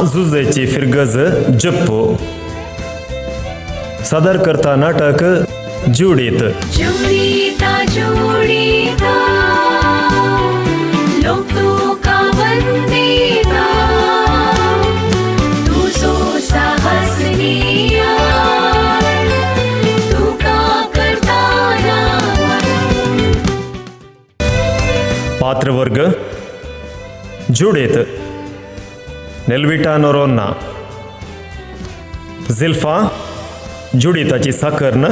जुजेची फिरगज जप्पो सादर करता नाटक जुडीत जुडीता जुडीता लोकतुका वंदिता तुझो साहसनीया तुका करताना पात्रवर्ग जुडीत नेल्विटा नोरोन्ना झिल्फा जुडिताची साकर्न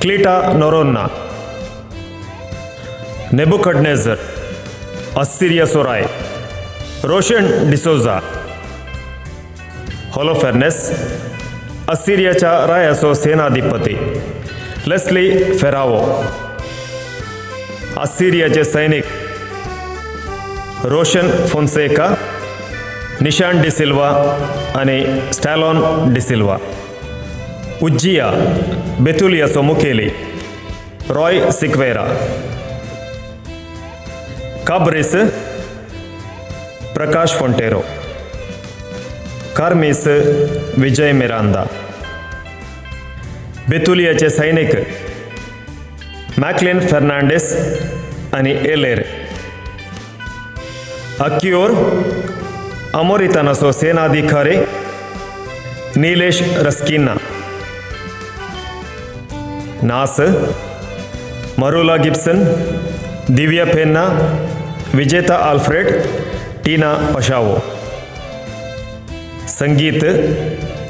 क्लिटा नोरोन्ना नेबुकडनेझर असिरिया सोराय रोशन डिसोजा होलोफेर्नेस असिरियाच्या रायाचो सेनाधिपती लेस्ली फेरावो असिरियाचे सैनिक रोशन फोन्सेका निशान डिसिल्वा आणि स्टॅलॉन डिसिल्वा उज्जिया बेतुलियासो मुखेली रॉय सिक्वेरा काब्रिस प्रकाश फोंटेरो कार्मिस विजय मिरांदा बेतुलियाचे सैनिक मॅक्लिन फर्नांडिस आणि एलेर अक्योर अमोरितानासो सेनाधिकारी नीलेश रस्किना नास मरुला गिब्सन दिव्या पेन्ना विजेता आल्फ्रेड टीना पशावो संगीत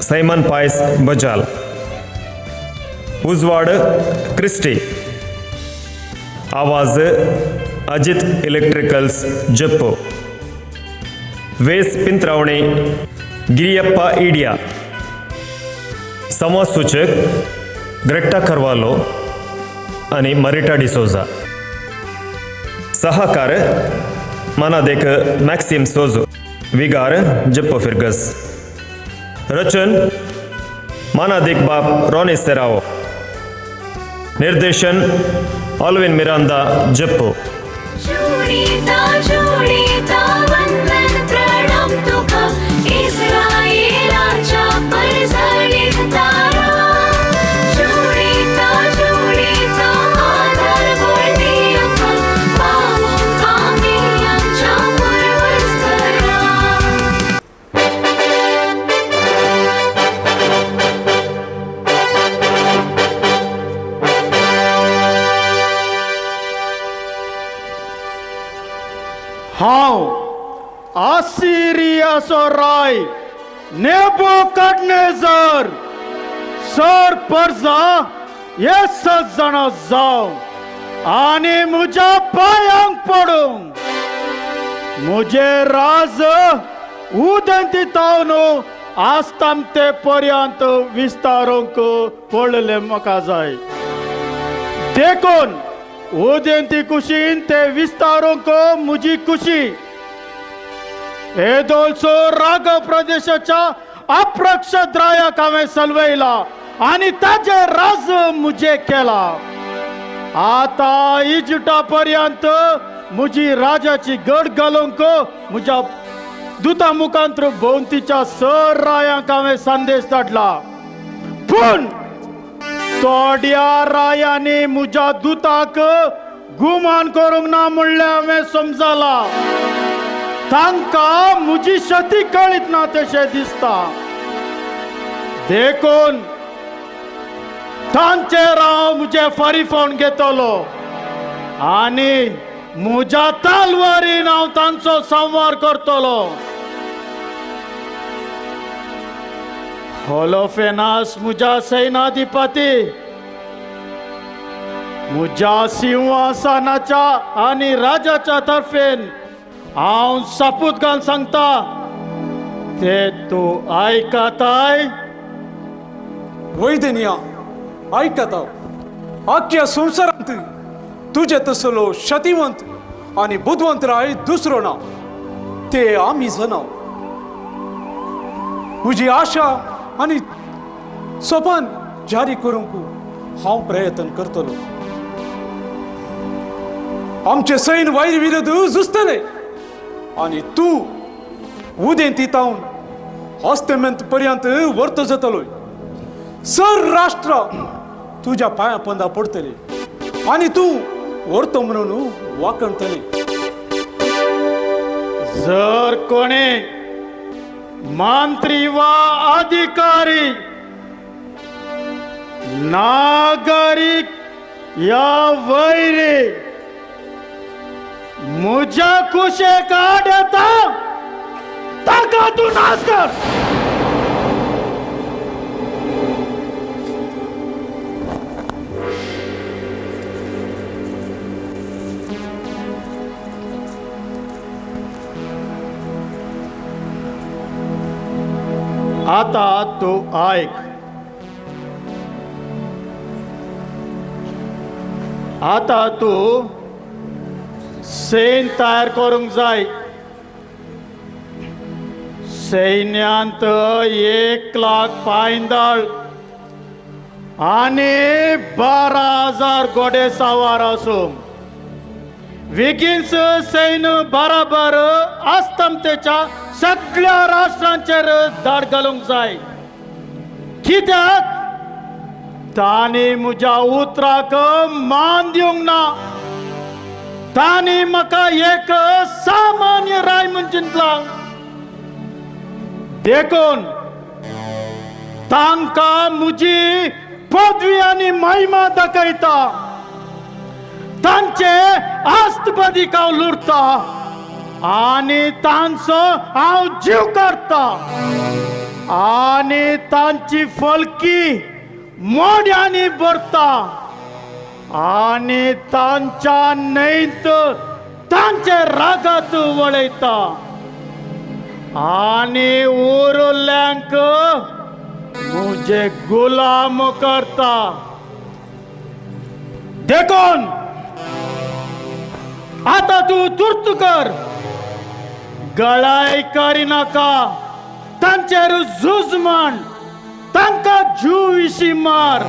सैमन पायस बजाल उजवाड क्रिस्टी आवाज अजित इलेक्ट्रिकल्स जप्पो वेस पिंत्रावणे गिरियप्पा इडिया संवाद सूचक ग्रेटा करवालो आणि मरिटा डिसोजा सहकार मनादेक मॅक्सिम सोजो विगार जप्पो फिरगस रचन मनादेक बाप रॉनी सेराओ निर्देशन ऑल्विन मिरांदा जप्पो जुडीता जुडीता वंदन प्रणम तुका इस्रायेलाच्या परजळीत तारा जुडीता जुडीता आदर बोलदियका पावो आम्ही आमच्या पूर्वज करा हांव असिरियाचो राय नेबुकडनेझर सर परजा हे 7 जाणां जावं आनी म्हज्या पांयांक पडूंक म्हजे राज उदेंतितावन आसताम ते पर्यंत विस्तारूंक पडलें म्हाका जाय देखून उदेंती कुशीन ते विस्तारूंक म्हजी कुशी एदोलसो राग प्रदेशाच्या अप्रक्षद्रायाक हांवें सलवयला आनी ताचे राज मुजे केला आता इजिप्टा पर्यंत म्हजी राजाची गड घालूंक म्हज्या दुता मुखांतर भोंवतीच्या सर रायांक हांवें संदेश धाडला पूण थोड्या रायांनी म्हज्या दुताक गुमान करूंक ना म्हणलें हांवें समजला तांकां म्हजी शती कळीत ना तशें दिसता देखून तांचेर हांव म्हजें फरीफोण घेतलो आनी म्हज्या तालवारीन हांव तांचो संवार करतलो होलोफेनास म्हज्या सैनाधिपती म्हज्या सिंहासनाच्या आनी राजाच्या तर्फेन हांव सपूत घालून सांगता ते तूं आयकताय वैदनिया ऐकता आख्या संवसारांत तुझे तसलो शतिवंत आणि बुद्धवंत राय दुसरो ना ते आमी जाणाव म्हजी आशा आणि सोपान जारी करूंक हांव प्रयत्न करतलो आमचे सैन वैर विरुद्ध झुजतले आणि तू उदेंतीतावन अस्तमेंत पर्यंत वर्त जातलोय. सर राष्ट्र तुझ्या पाया पंदा पडतले आणि तू वर्त म्हणून वाकणतले. जर कोणी मंत्री वा अधिकारी नागरिक या वैरी मुझ्या कुशे काढता ताका तू नाश कर. आता तू ऐक. आता तू सैन तयार करूंक जाय. सैन्यांत 1,00,000 पायंदळ आणि 12,000 घोडे सवार असून विगिन्स सैन्य बराबर आस्तमतेच्या सगळ्या राष्ट्रांचेर धाड घालूंक जाय. कित्याक तांणी म्हज्या उतराक मान दिवंक ना. तांणी म्हाका एक सामान्य राय म्हूण चिंतला. देखून तांकां म्हजी पदवी आनी महिमा दाखयता. तांचे आस्तपदीक हांव लुटता आनी तांचो हांव जीव काडटा आनी तांची फलकी मोड्यांनी भरता आनी तांच्या न्हंयत तांचे रागात वळयता आनी उरल्यांक म्हजे गुलाम करता. देखून आता तू तुर्त कर. गळाय करिनाका. तांचेर झूज म्हण. तांकां जीव मार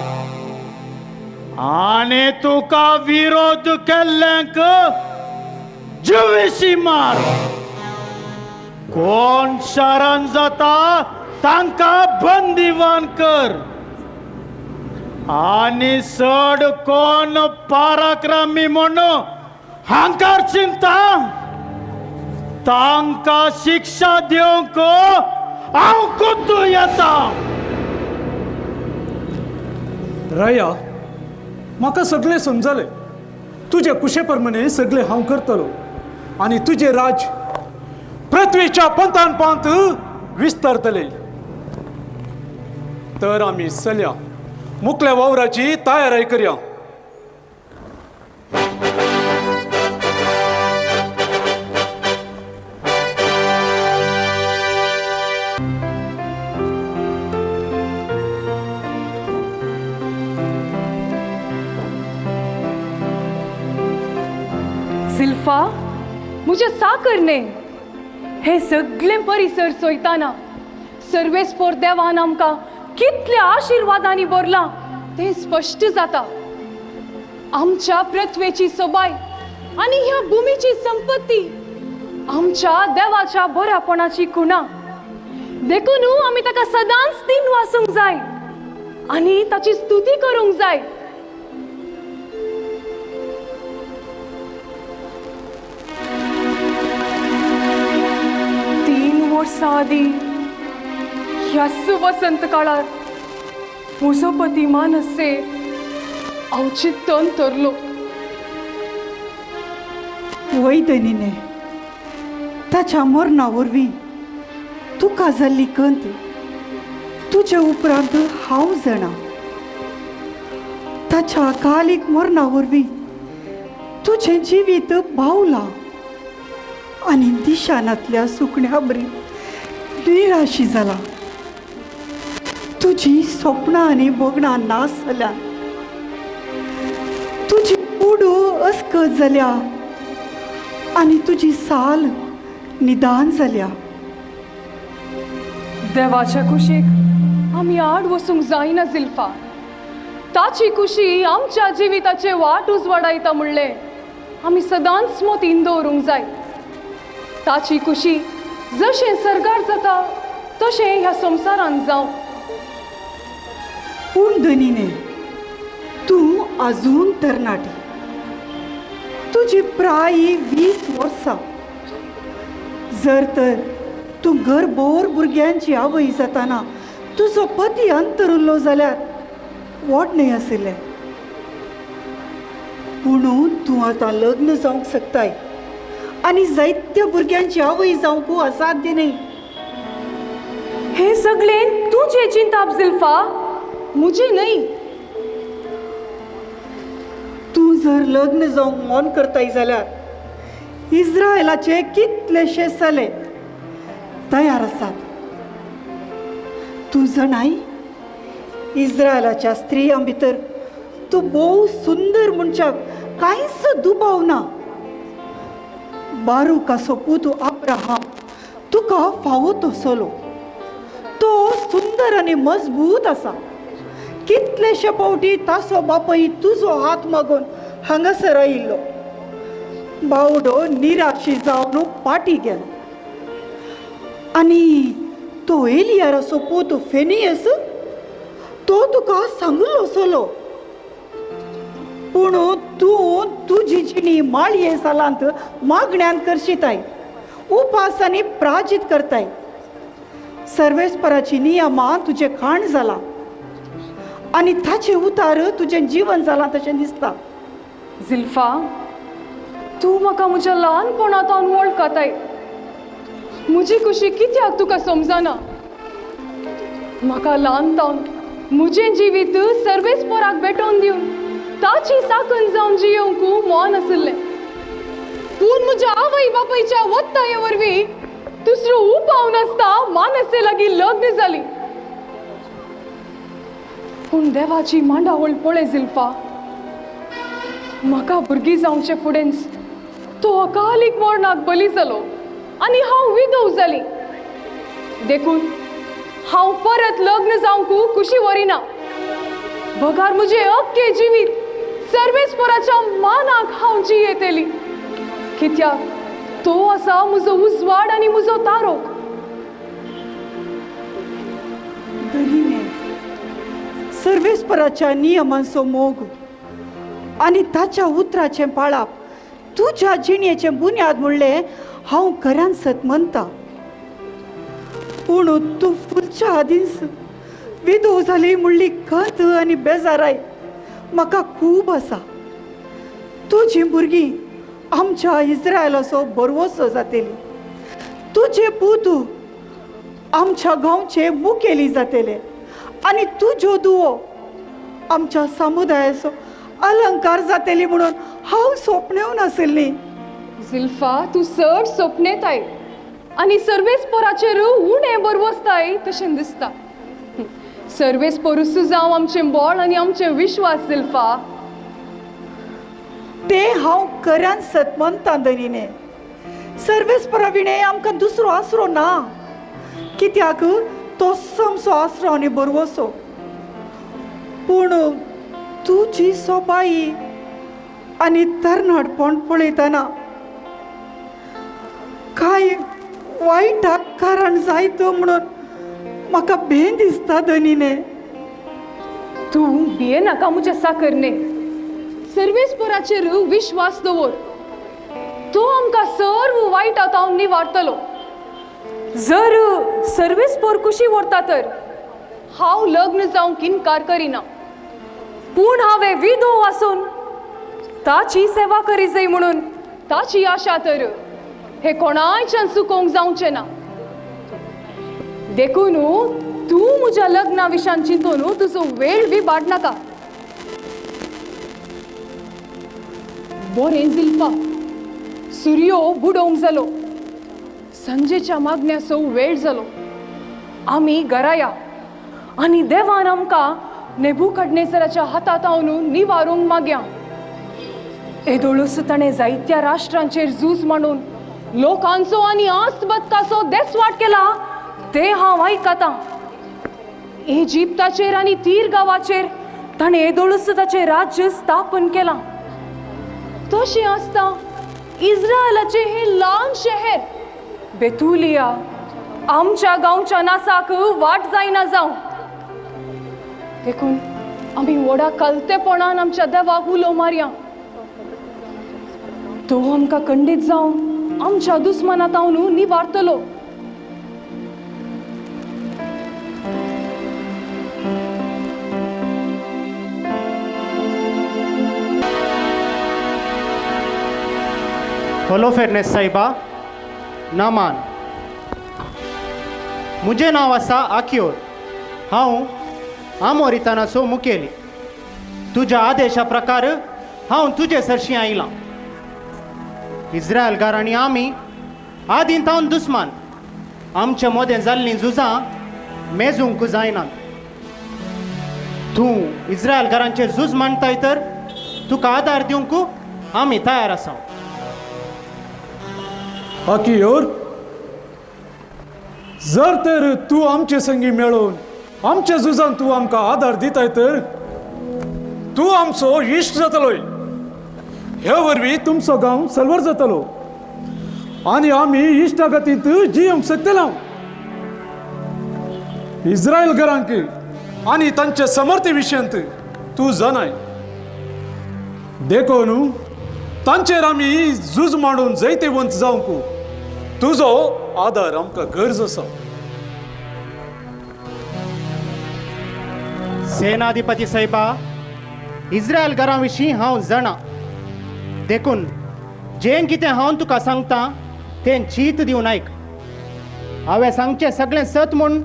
आनी तुका विरोध केल्ल्यांक जीव मार. कोण शरण जाता तांकां बंदिवान कर आनी चड कोण पराक्रमी म्हणून हांकार चिंता तांकां शिक्षा दिवंक हांव खुद्द येता. राया म्हाका सगळें समजलें. तुजे कुशे प्रमाणे सगळें हांव करतलो आनी तुजे राज पृथ्वीच्या पंतान पंत विस्तारतले. तर आमी चलया मुखल्या वावराची तयारी करया. सिल्फा मुझे साकरने हे सगळे परिसर सोयताना सर्वेस्पोर देवान आमकां कितल्या आशिर्वादांनी भरला ते स्पश्ट जाता. आमच्या पृथ्वेची सोबाय आणि ह्या भूमीची संपत्ती आमच्या देवाच्या बऱ्यापणाची खुणा. देखून आमी ताका सदांच दिन वासूंक जाय आणि ताची स्तुती करूंक जाय. सादी ह्या वसंत काळात म्हजो पती मानसे औचित्यान तरलो. वैदनीने ताच्या मरणा वरवीं तुका जाल्ली कंत तुजे उपरांत हांव जाणा. ताच्या कालीक मरणा वरवीं तुजें जिवीत भावलां आनी दिशानांतल्या सुकण्या बरी निराशी जाला. तुजी स्वप्नां आनी भोगणां नास जाल्या. तुजी कूडू अस्कत जाल्या आनी तुजी साल निदान जाल्या. देवाच्या कुशीक आमी आड वसूंक जायना जिल्फा. ताची कुशी आमच्या जिविताचे वाट उजवाडायता म्हणले आमी सदांच मोतीन दवरूंक जाय. ताची कुशी जशें सरगार जाता तशें ह्या संवसारांत जावं. पूण धनीने तूं अजून तरणाटी. तुजी प्राय 20 वर्सां. जर तर तूं घरभर भुरग्यांची आवय जाताना तुजो पती अंतर उरलो जाल्यार वोट न्हय आशिल्लें. पुणून तूं आतां लग्न जावंक शकताय आनी जायत्या भुरग्यांची आवय जावंक असाध्य न्हय. हे सगळें तुजें चिंताप जिल्फा, मुजें न्हय. तूं जर लग्न जावंक मोन करताय जाल्यार इस्रायलाचे कितलेशे सले तयार आसात. तूं जाणाय इस्रायलाच्या स्त्रियां भितर तूं भोव सुंदर मनशाक कांयच दुबाव ना. बारूकाचो पुतू अब्राहाम तुका फावो तसलो. तो सुंदर आनी मजबूत आसा. कितलेशे फावटी ताचो बापूय तुजो हात मागून हांगासर आयिल्लो. बावडो निराशी जावन पाटी गेलो. आनी तो एलियाराचो पुतू फेनियस तो तुका सांगलो असलो. पूण तूं तुजी जिणी माळये सालांत मागण्यांत करशिताय, उपास आनी प्राजीत करताय. सर्वेस्पराची नियमां तुजें खाण जाला आनी ताचे उतार तुजें जीवन जालां तशें दिसता. जिल्फा, तूं म्हाका म्हज्या ल्हानपणांतावन वळखताय. म्हजी खुशी कित्याक तुका समजना? म्हाका ल्हानतावन म्हजें जिवीत सर्वेस्पराक भेटोवन दिवन ताची साकन जावन जियोंक मोन आशिल्लें. पूण म्हज्या आवय बापायच्या वत्ताये वरवीं दुसरो उपाव नासता मानसे लागीं लग्न जाली. पूण देवाची मांडावळ पळय जिल्फा, म्हाका भुरगीं जावचे फुडेंच तो अकालीक मरणाक बली जालो आनी हांव विधव जाली. देखून हांव परत लग्न जावंक कुशी वरिना. भगार म्हजें अख्खें जिवीत सर्वेस्पराच्या मानाक हांव जियेतेली. कित्याक तो आसा म्हजो उजवाड आनी म्हजो तारोक. धनीने सर्वेस्पराच्या नियमांचो मोग आनी ताच्या उतराचें पाळप तुज्या जिणेचें बुन्याद म्हणलें हांव खऱ्यान सत म्हणटा. पूण तूं फुडच्या आदींच विधव जाली म्हणली खंत आनी बेजाराय म्हाका खूब आसा. तुजीं भुरगीं आमच्या इस्रायलाचो बरवसो जातेली. तुजे पुतू आमच्या गांवचे मुखेली जातेले आनी तुज्यो दुवो आमच्या समुदायाचो अलंकार जातेली म्हणून हांव सोपण्यो नाशिल्ली. जिल्फा, तूं चड सोपनेताय आनी सर्वेस्पराचेर उणें बरवसताय तशें दिसता. सर्वेस्परूस जावं आमचें बळ आनी आमचें विश्वास जिल्फा. ते हांव खऱ्यान सत म्हणटा धनीने. सर्वेस्परा विणे आमकां दुसरो आसरो ना. कित्याक तो समसो आसरो आनी बरवसो. पूण तुजी सोबाई आनी तरणाटपण पळयतना कांय वायटाक कारण जायत म्हणून म्हाका भेन दिसता धनीने. तूं भियेनाका म्हज्या साकरने. सर्वेस्पराचेर विश्वास दवर. तो आमकां सर्व वायटांतावन निवारतलो. जर सर्वेस्पर कुशी व्हरता तर हांव लग्न जावंक इन्कार करिना. पूण हांवें विधव आसून ताची सेवा करी जाय म्हणून ताची आशा तर हे कोणायच्यान चुकोवंक जावचें ना. देखून तूं म्हज्या लग्ना विशान चिंतून तुजो वेळ बी बाडनाका. बरें जिल्फा, सूर्यो बुडोवंक जालो. संजेच्या मागण्याचो वेळ जालो. आमी घरा या आनी देवान आमकां नेबुकदनेझराच्या हातांतावन निवारूंक मागया. एदोळूस ताणें जायत्या राष्ट्रांचेर झूज मांडून लोकांचो आनी आस्त बदकाचो देसवाट केला ते हांव आयकतां. इजिप्ताचेर आनी तीर गांवाचेर ताणें एदोळूस ताचें राज्य स्थापन केलां. तशें आसता इस्रायलाचें हें ल्हान शहर बेथुलिया आमच्या गांवच्या नासाक वाट जायना जावं देखून आम्ही व्हडा कलतेपणान आमच्या देवाक उलो मारया तो आमकां खंडीत जावन आमच्या दुस्मनातावन निवारतलो होलोफेर्नेस साहिबा नामान मुझे नाव आसा आकियोर हांव आमोरितानाचो मुखेली तुज्या आदेशा प्रकार हांव तुजे सरशी आयलां इस्रायलकार आनी आमी आदीं तावन दुस्मान आमचे मदें जाल्लीं झुजां मेजूंक जायनात तूं इस्रायलकारांचे झूज मांडटाय तर तुका आदार दिवंक आमी तयार आसा आकियोर जर तर तू आमचे संगी मेळून आमच्या झुजान तू आमकां आदार दिताय तर तू आमचो इश्ट जातलोय हे वरवीं तुमचो गांव सलवर जातलो आनी आमी इश्टा गतींत जियोंक शकतलो इस्रायल घरांक आनी तांचे समर्थे विशयांत तू जाणाय देखून तांचेर आमी झूज मांडून जैतेवंत जावंक तुजो आदार आमकां गरज आसा सेनाधिपती साहेबा इस्रायल घरा विशीं हांव जाणा देखून जें कितें हांव तुका सांगता तें चीत दिवन आयक हांवें सांगचें सगळें सत म्हूण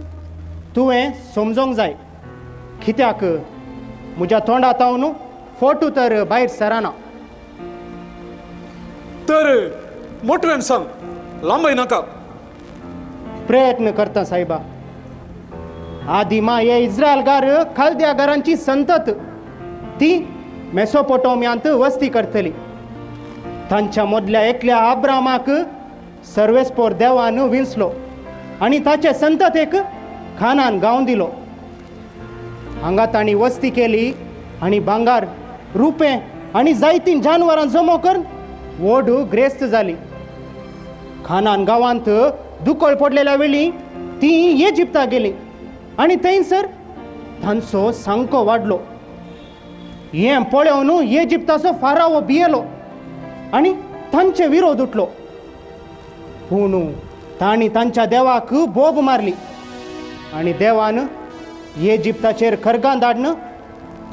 तुवें समजोंक जाय कित्याक म्हज्या तोंडातावन फोटू तर भायर सराना तर मोठवेन सांग लांबय नाका प्रयत्न करता साहेबा आदी हे इस्रायलकार खालद्या घरांची संतत ती मेसोपोटोमियांत वस्ती करतली तांच्या मदल्या एकल्या अब्रामाक सर्वेस्पोर देवान विंचलो आनी ताचे संततेक खानान गांव दिलो हांगा तांणी वस्ती केली आनी भांगार रुपें आनी जायतीं जानवरां जमो करून व्हड ग्रेस्त जाली खानान गांवांत दुकोळ पडलेल्या वेळी ती इजिप्ता गेली आनी थंयसर तांचो सांको वाडलो हें पळोवन इजिप्ताचो फाराव भियेलो आनी तांचे विरोध उठलो पूण तांणी तांच्या देवाक बोब मारली आनी देवान इजिप्ताचेर खरगां धाडन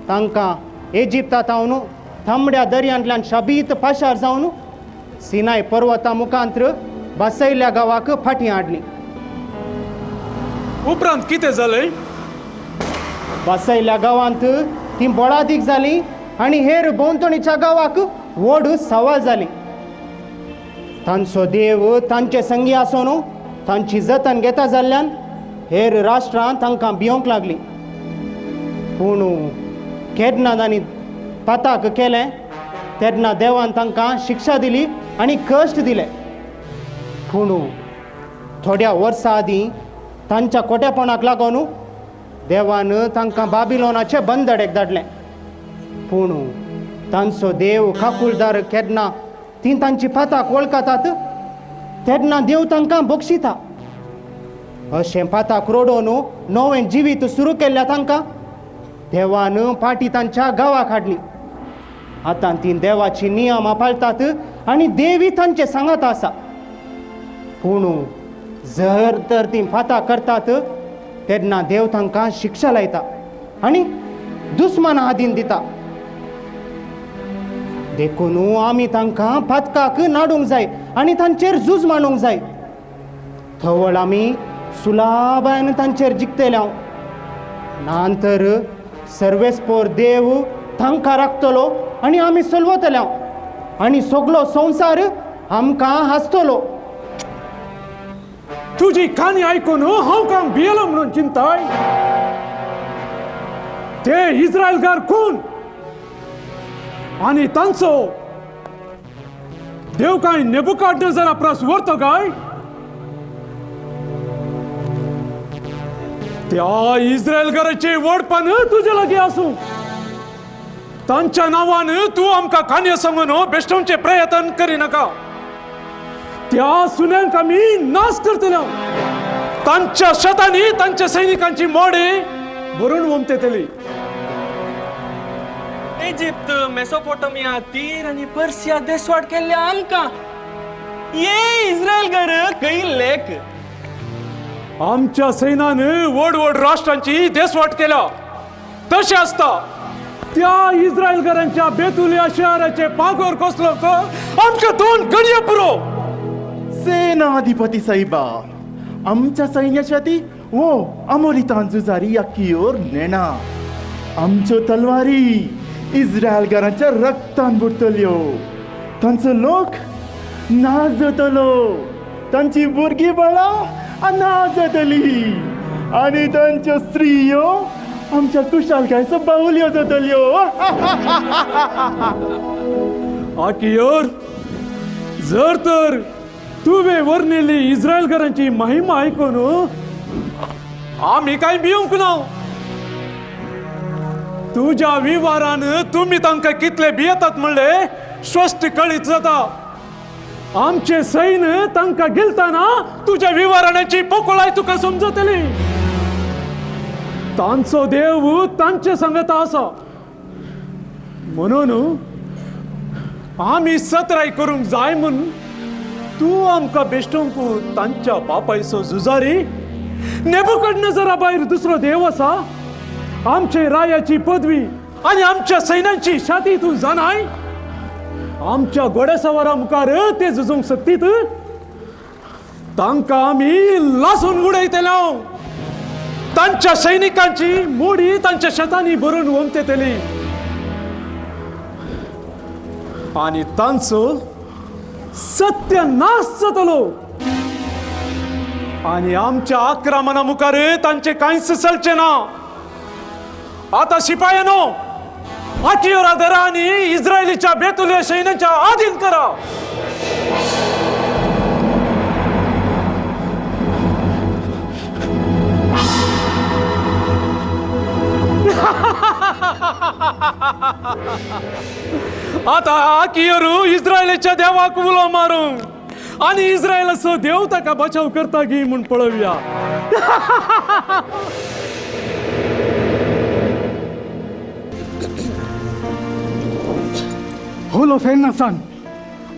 तांकां इजिप्तांतावन तांबड्या दर्यांतल्यान शाबीत पाशार जावन सिनाय पर्वता मुखांत्र बसयल्ल्या गांवाक फाटीं हाडली उपरांत कितें जालें बसयल्ल्या गांवांत ती बोळादीक जाली आनी हेर भोंवतणीच्या गांवाक व्हड सवाल जाली तांचो देव तांचे संगी आसून तांची जतन घेता जाल्ल्यान हेर राष्ट्रां तांकां भिवंक लागली पूण केन्ना तांणी पाताक केलें तेन्ना देवान तांकां शिक्षा दिली आनी कश्ट दिले पूण थोड्या वर्सां आदीं तांच्या खोटेपणाक लागून देवान तांकां बाबिलोनाचे बंदडेक धाडलें पूण तांचो देव काकुळदार केन्ना ती तांची पाताक वळखतात तेन्ना देव तांकां बक्षिता अशें पाताक रोडोवन नवें जिवीत सुरू केल्ल्या तांकां देवान पाटी तांच्या गांवाक हाडली आतां ती देवाची नियमां पाळटात आनी देवी तांचे सांगात आसा पूण जर तर ती फाता करतात तेन्ना देव तांकां शिक्षा लायता आनी दुस्मनां हातीन दिता देखून आमी तांकां फातकाक नाडूंक जाय आनी तांचेर झूज मांडूंक जाय थवळ आमी सुलाभान तांचेर जिखतल्या नांतर सर्वेस्पोर देव तांकां राखतलो आनी आमी चलवतल्या आनी सगळो संवसार आमकां हांसतलो तुजी काणी आयकून हांव काम भियेलो म्हणून चिंताय ते इस्रायलकार कोण आनी तांचो देव काय नेबुकाडनेझरा प्रस व्हरतो काय त्या इस्रायलकाराचे वडपण तुजे लागीं आसूं तांच्या नांवान तूं आमकां काणयो सांगून बेश्टोवचे प्रयत्न करिनाका त्या सुन्यांक आमी नाश करतले तांच्या शतांनी तांच्या सैनिकांची मोडे भरून वमतेतली. इजिप्त, मेसोपोटामिया, तीर आणि पर्सिया देशवाट केल्ल्या आमकां ये इस्रायल घर काही लेख. आमच्या सैन्यानं वड वड राष्ट्रांची देशवाट केल्या. तसे असता त्या इस्रायलगरांच्या बेतुलिया शहराचे पागोर कोसलो तर आमच्या 2 गडिया पुरो. सेनाधिपती साहिबा, आमच्या सैन्यासाठी वो अमोरितान जुजारी अक्कीवर नेना. आमच्यो तलवारी इस्रायलगरांच्या रक्तान बुडतल्यो. तांचो लोक नाश जातलो. तांची भुरगीं बाळां अनाथ जातली आणि तांच्यो स्त्रियो आमच्या कुशालकायेचो बाहुल्यो जातल्यो. आकियोर, जर तर तुवे वर्णिल्ली इस्रायलगरांची महिमा ऐकून आम्ही काय भिवंक ना. तुझ्या विवारान तुम्ही तांकां कितले भियेतात म्हणले स्पष्ट कळीत जाता. आमचे सैन्य तांकां गिलताना तुझ्या विवाराण्याची पोकळाय तुका समजतली. तांचो देव तांचे संगत आसा म्हणून आम्ही सतराय करूंक जाय म्हूण तू आमकां बेश्टोवंक तांच्या बापायचो जुजारी नेबुकदनेझरा भायर दुसरो देव आसा. आमचे रायाची पदवी आणि आमच्या सैन्यांची छाती तू जाणाय. आमच्या घोडेसवारा मुखार ते झुजूंक शकतीत. तांकां आमी लासून उडयतले. तांच्या सैनिकांची मोडी तांच्या शेतांनी भरून वमतेतली आणि तांचो सत्यानाश जातलो. आणि आमच्या आक्रमणा मुखार तांचे कांयच चलचे ना. आता शिपायानो, आकियोरा धरा आणि इस्रायलीच्या बेतुलिया सैन्याच्या आधीन करा. आता आकियोरू इस्रायलीच्या देवाक उलो मारूंक आणि इस्रायलाचो देव ताका बचाव करता गी म्हूण पळोवया. होलो फेन्नासान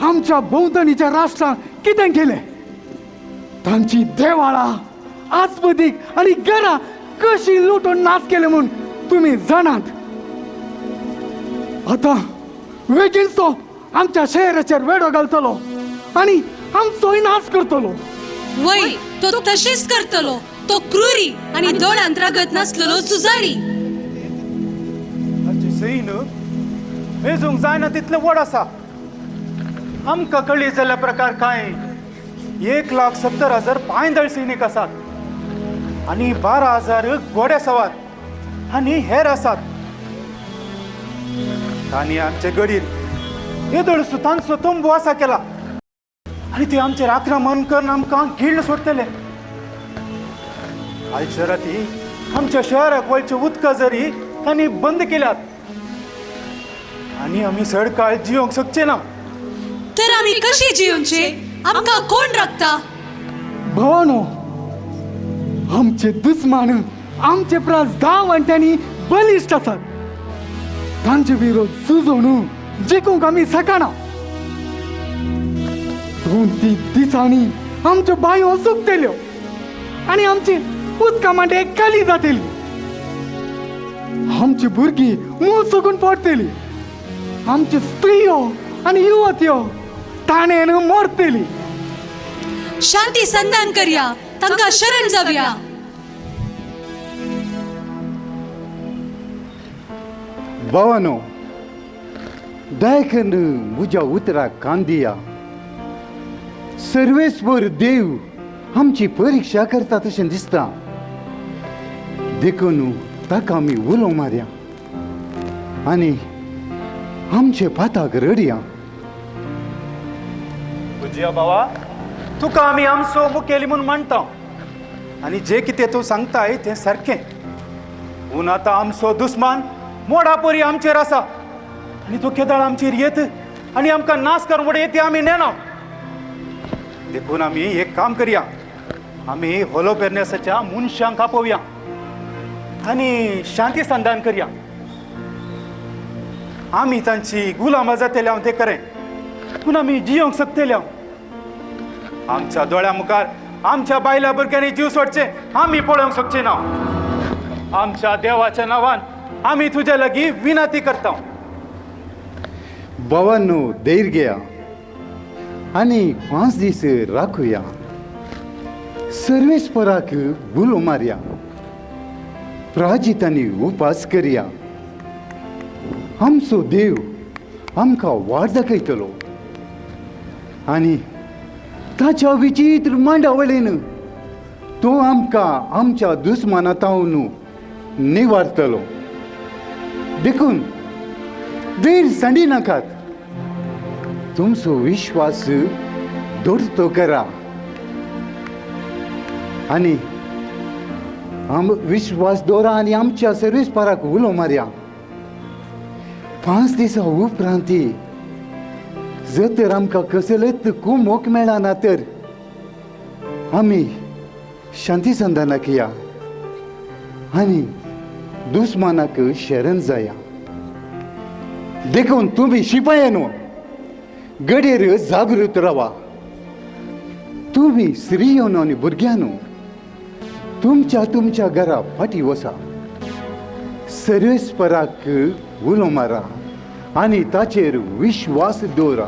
आमच्या भोंवतणीच्या राष्ट्रांक कितें केलें? तांची देवाळां, आस्पदीक आनी घरां कशी लुटून नाश केले म्हूण तुम्ही जाणात. आता वेगीन तो आमच्या शहराचेर वेडो घालतलो आणि आमचोय नाश करतलो. वय तो तशेंच करतलो. तो क्रूरी आणि दोन अंतरागत नसलेलो जुजारी. तांचे सैन्य मेजूंक जायना तितले व्हड आसा. आमकां कळ्ळी जाल्ल्या प्रकार कांय 1,70,000 पांयदळ सैनीक आसात आणि 12,000 घोडे सवार आणि हेर आसात. तांणी आमचे गडीर येदळ सुतांचो तंबू आसा केला आणि ते आमचेर आक्रमण करून आमकां गिळून सोडटले. आयज राती आमच्या शहराक वयचे उदकां जरी तांणी बंद केल्यात आणि आमी सडकाळ जियोंक शकचे ना. तर आम्ही कशी जिवचे? आमकां कोण राखता? भावानो, आमचे दुस्मान आमचे प्राण 10 वंट्यांनी बलिश्ट आसात. तांचे विरोध झुजून जिखूंक आमी शकना. 2-3 दिसांनी आमच्यो बांयो सुकतल्यो आणि आमची उदकां मांडे खाली जातली. आमची भुरगीं मूळ सुकून पडटली. आमची स्त्रियो आणि युवत्यो ताणेन मरतली. शांती संधान करया. तांकां शरण जावया. भावानो, दयाकन म्हज्या उतराक कान दिया. सर्वेस्वर देव आमची परीक्षा करता तशें दिसता. देखून ताका आमी उलो मारया आनी आमचे पाताक रडया. पुजिया बाबा, तुका आमी आमचो मुखेली म्हूण मानता आनी जे कितें तूं सांगताय तें सारकें. पूण आतां आमचो दुस्मान मोडा परी आमचेर आसा आनी तो केदाळ आमचेर येत आनी आमकां नाश करून उडयत आमी नेना. देखून आमी एक काम करया. आम्ही होलोपेरनेसाच्या मनशांक आपोवया आणि शांती संधान करया. आम्ही तांची गुलाम जातले हांव ते करें पूण आमी जियोंक शकतले. आमच्या दोळ्या मुखार आमच्या बायल्या भुरग्यांनी जीव सोडचे आमी पळोवंक शकचे ना. आमच्या देवाच्या नांवान आमी तुझ्या लागीं विनंती करता. भावांनो, धैर्य घेया आणि 5 दीस राखुया. सर्वेस्पराक बुलो मारया. प्राजितांनी उपास करया. आमचो देव आमकां वाट दाखयतलो आणि ताच्या विचित्र मांडावळेन तो आमकां आमच्या दुस्मानातावन निवारतलो. देखून वेळ सांडी नाकात. तुमचो विश्वास दृढ करा आणि विश्वास दवरा आणि आमच्या सर्वेस्पराक उलो मारया. 5 दिसां उपरांती जर तर आमकां कसलेच कुमोक मेळना तर आमी शांती संधानाक या आनी दुस्मानाक शरण जाया. देखून तुम्ही शिपायानो गडेर जागृत रावा. तुम्ही स्त्रियोनो आनी भुरग्यानो तुमच्या घरा फाटी वसा. सर्वेस्पराक उलो मारा आणि ताचेर विश्वास दवरा.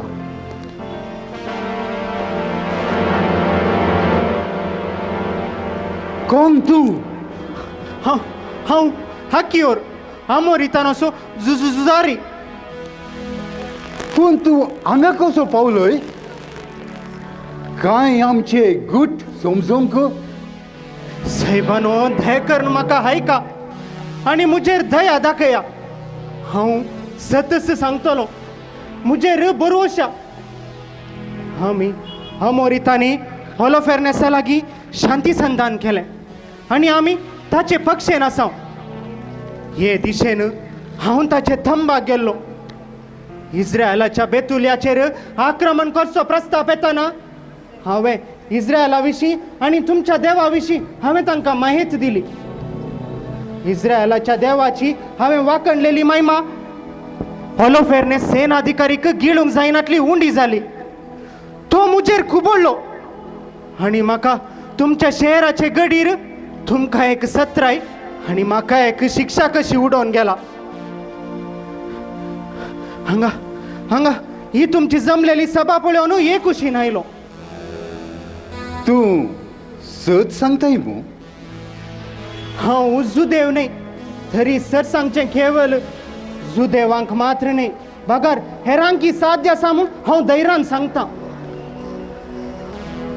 कोण तूं? हांव हाकीयोर आमोरितानोसो जुजारी. पूण तूं हांगा कसो पावलोय? कांय आमचे गुट समजोंक? साहेबानो, दया करून म्हाका हायका आणि मुजेर दया दाखया. हांव सतस सांगतलो, मुजेर भरवशा. आमी अमोरितांनी होलोफेर्नेसा लागीं शांती संधान केलें आणि आमी ताचे पक्षेन आसाव. हे दिशेन हांव ताचे थंबाक गेल्लो. इस्रायलाच्या बेतुल्याचेर आक्रमण करचो प्रस्ताव येताना हांवें इस्रायला विशीं आनी तुमच्या देवा विशीं हांवें तांकां माहिती दिली. इस्रायलाच्या देवाची हांवें वाकणलेली महिमा होलोफेर्नेस सेनाधिकारीक गिळूंक जायनातली उंडी जाली. तो मुजेर खुबळ्ळो आनी म्हाका तुमच्या शहराचे गडीर तुमकां एक सत्राय आनी म्हाका एक शिक्षा कशी उडोवन गेला. हांगा ही तुमची जमलेली सभा पळोवन एक खुशीन आयलो. तूं सत सांगताय मू? हांव जुदेव न्ही, तरी सर सांगचें केवल जुदेवांक मात्र न्ही, बगर हेरांकी साध्य आसा म्हूण हांव धैर्यान सांगता.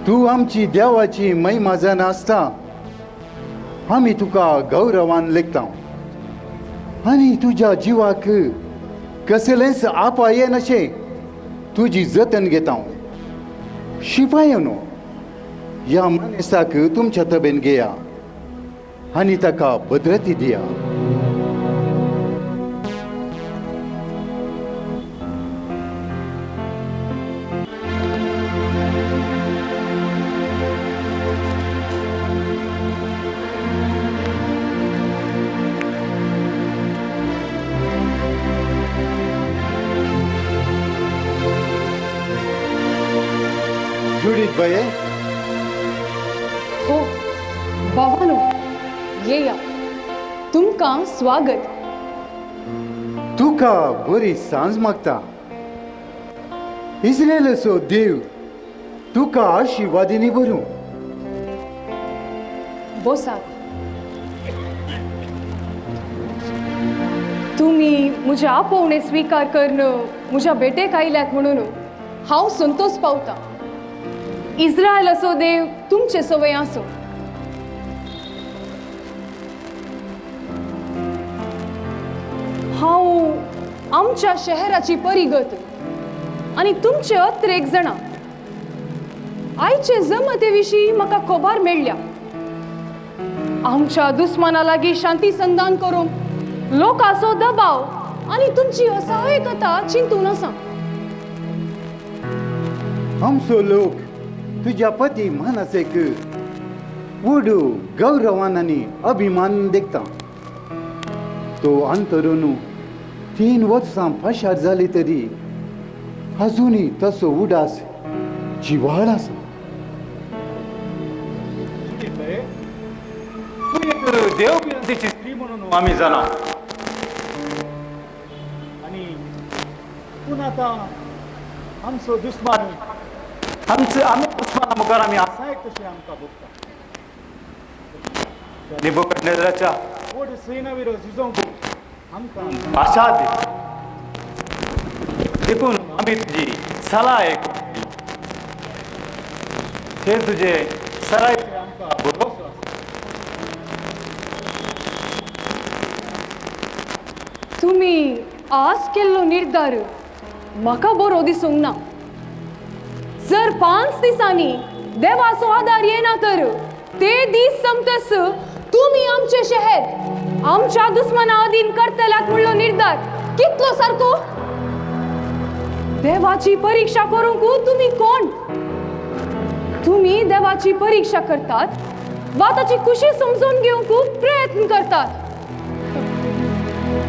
तूं आमची देवाची महिमा जाणा आसता आमी तुका गौरवान लेखता आनी तुज्या जिवाक कसलेंच आपाये नशें तुजी जतन घेता. शिपायानो, ह्या मनशाक तुमच्या तबेन घेया आनी ताका भद्रती दिया. जुडीत बाये, हो भावानो, येया. तुमकां स्वागत. तुका बरी सांज मागता. इस्रायलाचो देव तुका आशिर्वादिनी भरूं. बसात. तुम्ही म्हज्या आपोवणे स्वीकार करणं म्हज्या बेटेक आयल्यात म्हणून हांव संतोष पावता. इस्रायलाचो देव तुमचे सवय आसूं. हांव आमच्या शहराची परिगत आणि तुमचे अत्र एक जाणा आयचे जमते विशीं म्हाका खबर मेळ्ळ्या. आमच्या दुस्माना लागीं शांती संधान करूंक लोकांचो दबाव आणि तुमची असहाय्यकता चिंतून आसा. आमचो लोक तुज्या पती मानसेक व्हड गौरवान आनी अभिमान देखता तो अंतरुनू 3 वर्सां पशार जाली तरी अजूनही तसो उडास जिवाळ आसा देव बिरांतीची स्त्री म्हणून आम्ही जाणा आणि पूण आतां आमचो दुस्मान आमी दुस्माना मुखार आमी आसाय तशें आमकां भोगता नेबुकदनेझराच्या व्हड सैना विरो झुजोवंक आमकां आशा देखून आमी तुजी सलाह आयकली ते तुजे सरायचे आमकां भरवसो आसा तुम्ही आज केल्लो निर्धार म्हाका बरो दिसूंक ना जर 5 दिसांनी देवाचो आदार येना तर ते दीस संपतस तुम्ही आमचे शहर आमच्या दुस्मना अधीन करतल्यात म्हणलो निर्धार कितलो सारको देवाची परीक्षा करूंक तुम्ही कोण तुम्ही देवाची परीक्षा करतात वा ताची खुशी समजून घेवंक प्रयत्न करतात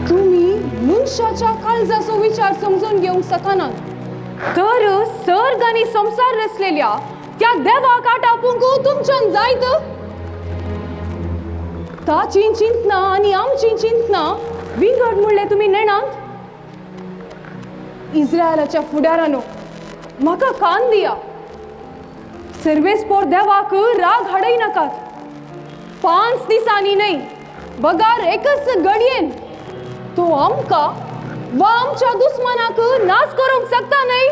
तुम्ही मनशाच्या काळजाचो विचार समजून घेवंक शकनात तर सर्ग आनी संसार रचलेल्या त्या देवाक आटापूंक तुमच्यान जायत ताची चिंतना आनी आमची चिंतना विंगड म्हणले तुम्ही नेणात इस्रायलाच्या फुडारानो म्हाका कान दिया सर्वेस्पोर देवाक राग हाडय नाकात 5 दिसांनी न्हय बगार एकच घडयेन तो आमकां वा आमच्या दुस्मनाक नाश करूंक शकता न्हय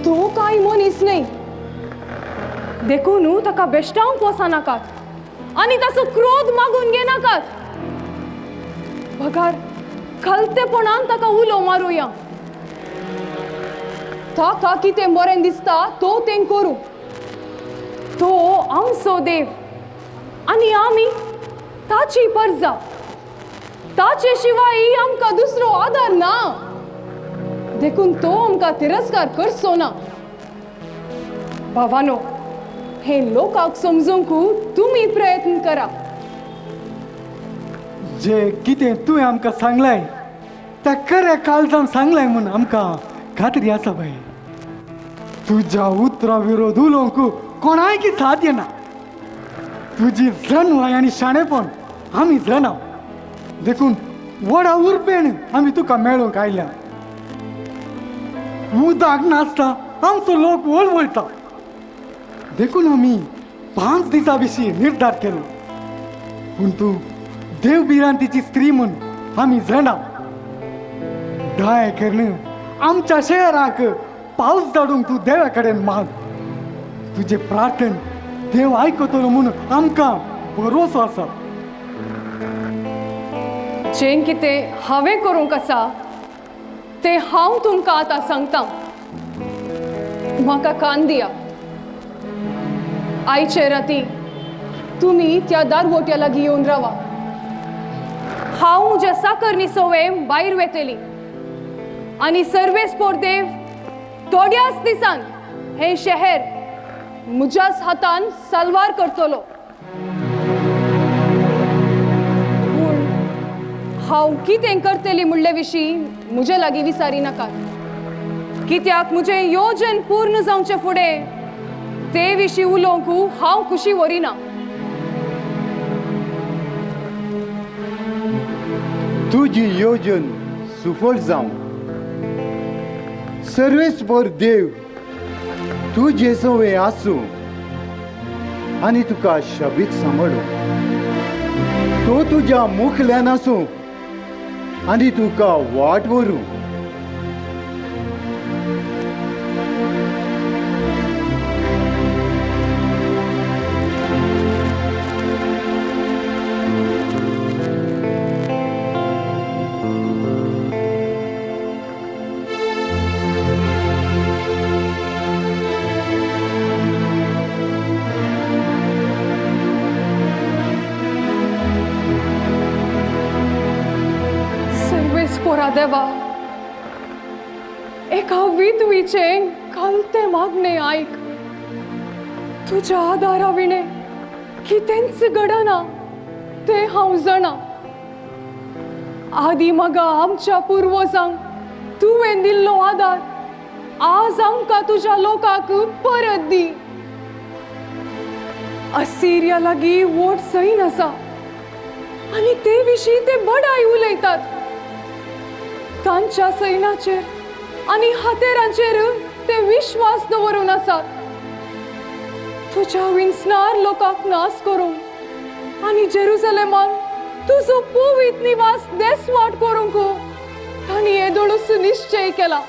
तो कांय मनीस न्हय देखून ताका बेश्टावंक वचनाकात आनी ताचो क्रोध मागून घेनाकात बगार खलतेपणान ताका उलो मारुया ताका कितें बरें दिसता तो तें करूं तो आमचो देव आनी आमी ताची परजा ताचे शिवाय आमकां दुसरो आदार ना देखून तो आमकां तिरस्कार करचो ना भावानो हे लोकांक समजूंक तुम्ही प्रयत्न करा जे कितें तुवें आमकां सांगलाय त्या खऱ्या काळजान सांगलाय म्हूण आमकां खात्री आसा बाई तुज्या उतरा विरोध उलोवंक कोणायकी साध्य ना तुजी जणवाय आनी शाणेपण आमी जाणाव देखून व्हडा उर्बेन आमी तुका मेळूंक आयल्या उदाक नाचता आमचो लोक वळवळटा देखून आमी 5 दिसां विशीं निर्धार केलो पूण तूं देव बिरांतीची स्त्री म्हूण आमी जाणाव दया करून आमच्या शहराक पावस धाडूंक तूं देवा कडेन माग तुजे प्रार्थन देव आयकतलो म्हूण आमकां भरोसो आसा जें कितें हांवें करूंक आसा तें हांव तुमकां आतां सांगता म्हाका कान दिया आयचे राती तुम्ही त्या दारवोट्या लागीं येवन रावा हांव म्हज्या साकरनी सवें भायर वेतली आनी सर्वेस्पोर देव थोड्याच दिसान हें शहर म्हज्याच हातान साल्वार करतलो पूण हांव कितें करतली म्हणले विशीं म्हजे लागीं विचारी नाकात कित्याक म्हजें येवजन पूर्ण जावचे फुडें ते विशीं उलोवंक हांव कुशी वरिना तुजी येवजण सुफल जावं सर्वेस्पोर देव तुजे सवे आसूं आनी तुका शबीत सांबाळूं तो तुज्या मुखल्यान आसूं आनी तुका वाट व्हरूं पोरा देवा एका विधवीचे घालते मागणे ऐक तुझ्या आदाराविणे कितेंच घडना ते हांव जाणा. आदी मगा आमच्या पुर्वजांक तुवें दिल्लो आदार आज आमकां तुज्या लोकांक परत दी. असिरिया लागीं वोट सैन आसा आनी ते विशीं ते बडाय उलयतात. तांच्या सैनाचेर आनी हातेरांचेर ते विश्वास दवरून आसात. तुज्या विंचणार लोकांक नास करूंक आनी जेरुसलेमान तुजो पवित्र निवास देसवाट करूंक तांणी येदोळूच निश्चय केला.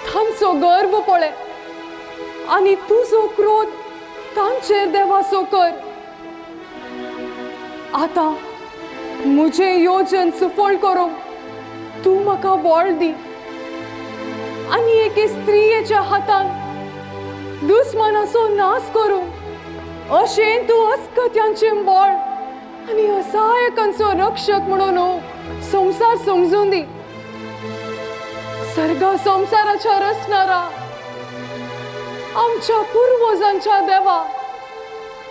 तांचो गर्व पळय आनी तुजो क्रोध तांचेर देवाचो कर. आतां म्हजें योजन सफळ करूंक तूं म्हाका बळ दी आनी एके स्त्रियेच्या हातान दुस्मनाचो नाश करूंक अशें तूं अस्कत्यांचें बळ आनी असहायकांचो रक्षक म्हणून संसार समजून दी. सर्ग संसाराच्या रचणारा आमच्या पुर्वजांच्या देवा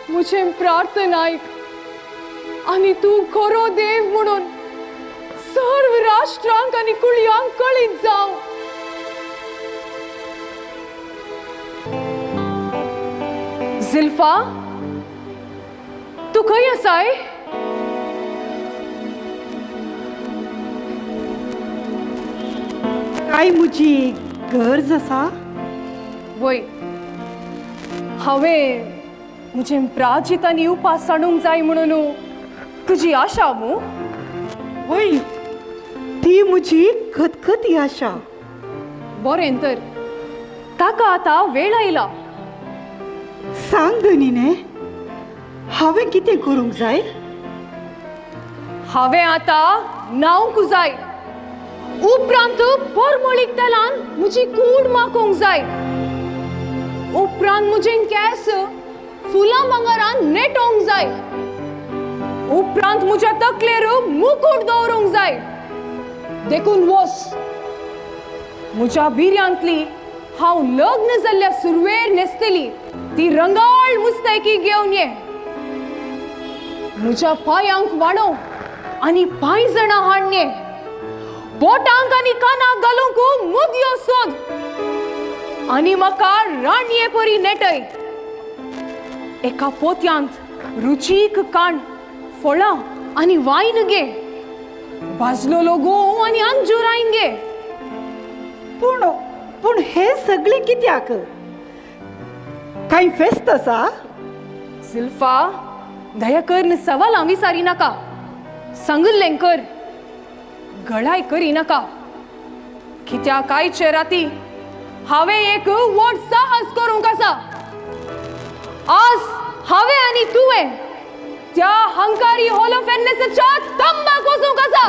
म्हजें प्रार्थना आयक आनी तूं खरो देव म्हणून सर्व राष्ट्रांक आनी कुळयांक कळीत जाव. झिल्फा, तू खंय आसाय? काय म्हजी गरज आसा? वय, हांवें म्हजें प्राजीत आनी उपास सांडूंक जाय म्हणून तुजी आशा मू? वय, ती म्हजी खतखती आशा. बरें तर ताका आतां वेळ आयला. सांग धनीने, हांवें कितें करूंक जाय? हांवें आतां न्हावंक जाय. उपरांत परमळीक तेलान म्हजी कूड माकोवंक जाय. उपरांत म्हजें केस फुलां भांगरान नेटोवंक जाय. उपरांत म्हज्या तकलेर मुकुट दवरूंक जाय. देखून वस, म्हज्या बिर्यांतली हांव लग्न जाल्ल्या सुरवेर न्हेसतली ती रंगाळ मुस्तेकी घेवन ये. म्हज्या पांयांक वाडोव आनी पांयजणां हाडून ये. बोटांक आनी कानाक घालूंक मुदयो सोद आनी म्हाका राणये परी नेटय. एका पोत्यांत रुचीक कांड, फळां आनी वायन घे. भाजलेलो गूं आनी अंजुरां घे. पूण पूण हे सगळें कित्याक? कांय फेस्त आसा? झिल्फा, दया कर सवालां विचारी नाका. सांगलें कर, गळाय करी नाका. कित्याक आयचे राती हांवें एक व्हड साहस करूंक आसा. आज हांवें आनी तुवें त्या हंकारी होलोफेर्नेसाच्या तंबाक वचूंक आसा.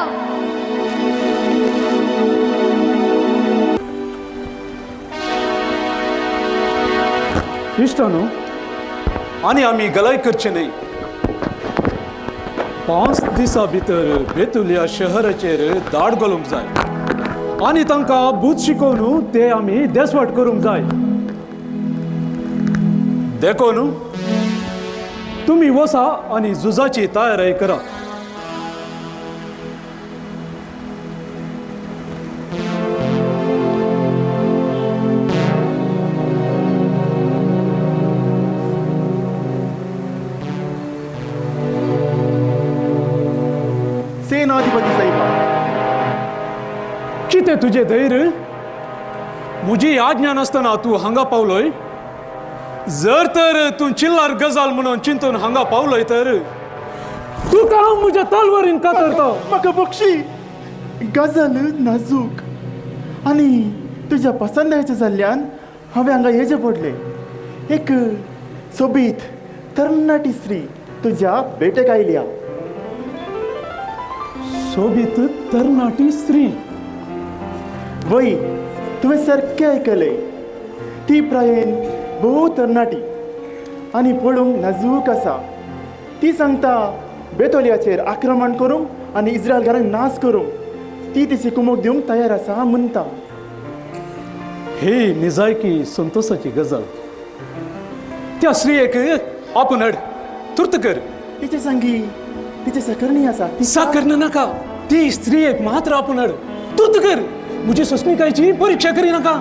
इश्टानो, आनी आमी गलाय करचे न्ही. 5 दिसां भितर बेतुलिया शहराचेर दाड घालूंक जाय आनी तांकां भूत शिकोवन ते आमी देसवाट करूंक जाय. देखून तुमी वसा आनी झुजाची तयारी करा. सेनाधिपती साहेब, कितें तुजें धैर्य? म्हजी आज्ञा नासतना तूं हांगा पावलोय? जर तर तूं चिल्लार गजाल म्हणून चिंतून हांगा पावलोय तर तुका हांव म्हज्या तलवारीन कातरता. म्हाका बक्षी. गजाल नाजूक आनी तुज्या पसंदायेचें जाल्ल्यान हांवें हांगा येचें पडलें. एक सोबीत तरणाटी स्त्री तुज्या भेटेक आयल्या. सोबीत तरणाटी स्त्री? वय, तुवें सारकें आयकलें. ती प्रायेन भोव तरणाटी आनी पळोवंक नाजूक आसा. ती सांगता बेतोलियाचेर आक्रमण करूंक आनी इस्रायलकारांक नाश करूंक ती तिची कुमक दिवंक तयार आसा म्हणटा. ही निजायकी संतोशाची गजाल. त्या स्त्रियेक आपण हाड तुर्त कर. तिचे संगी तिचे सकरणी आसा ती साखर नाका, ती स्त्रियेक मात्र आपण हाड तुर्त कर. मुझे सस्मिकायची परीक्षा करी नका.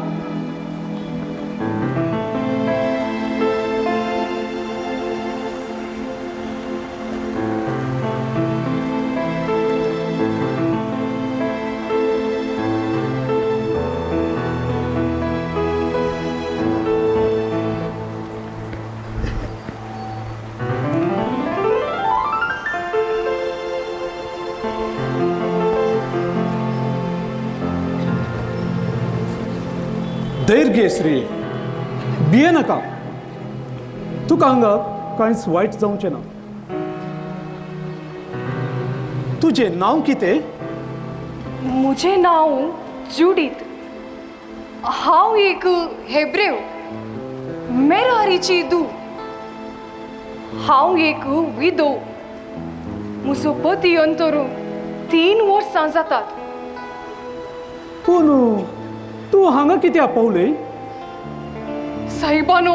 धैर्य घे श्री, भिये नका. तुका हांगा कांयच वायट जावचें ना. तुझे नाव कितें? मुझे नाव जुडीत. हांव एक हेब्रेव मेरारीची दू. हांव एक विधो. म्हजो पती अंतरून 3 वर्सां जातात. पूण तूं हांगा कित्याक पावलय? साहिबानो,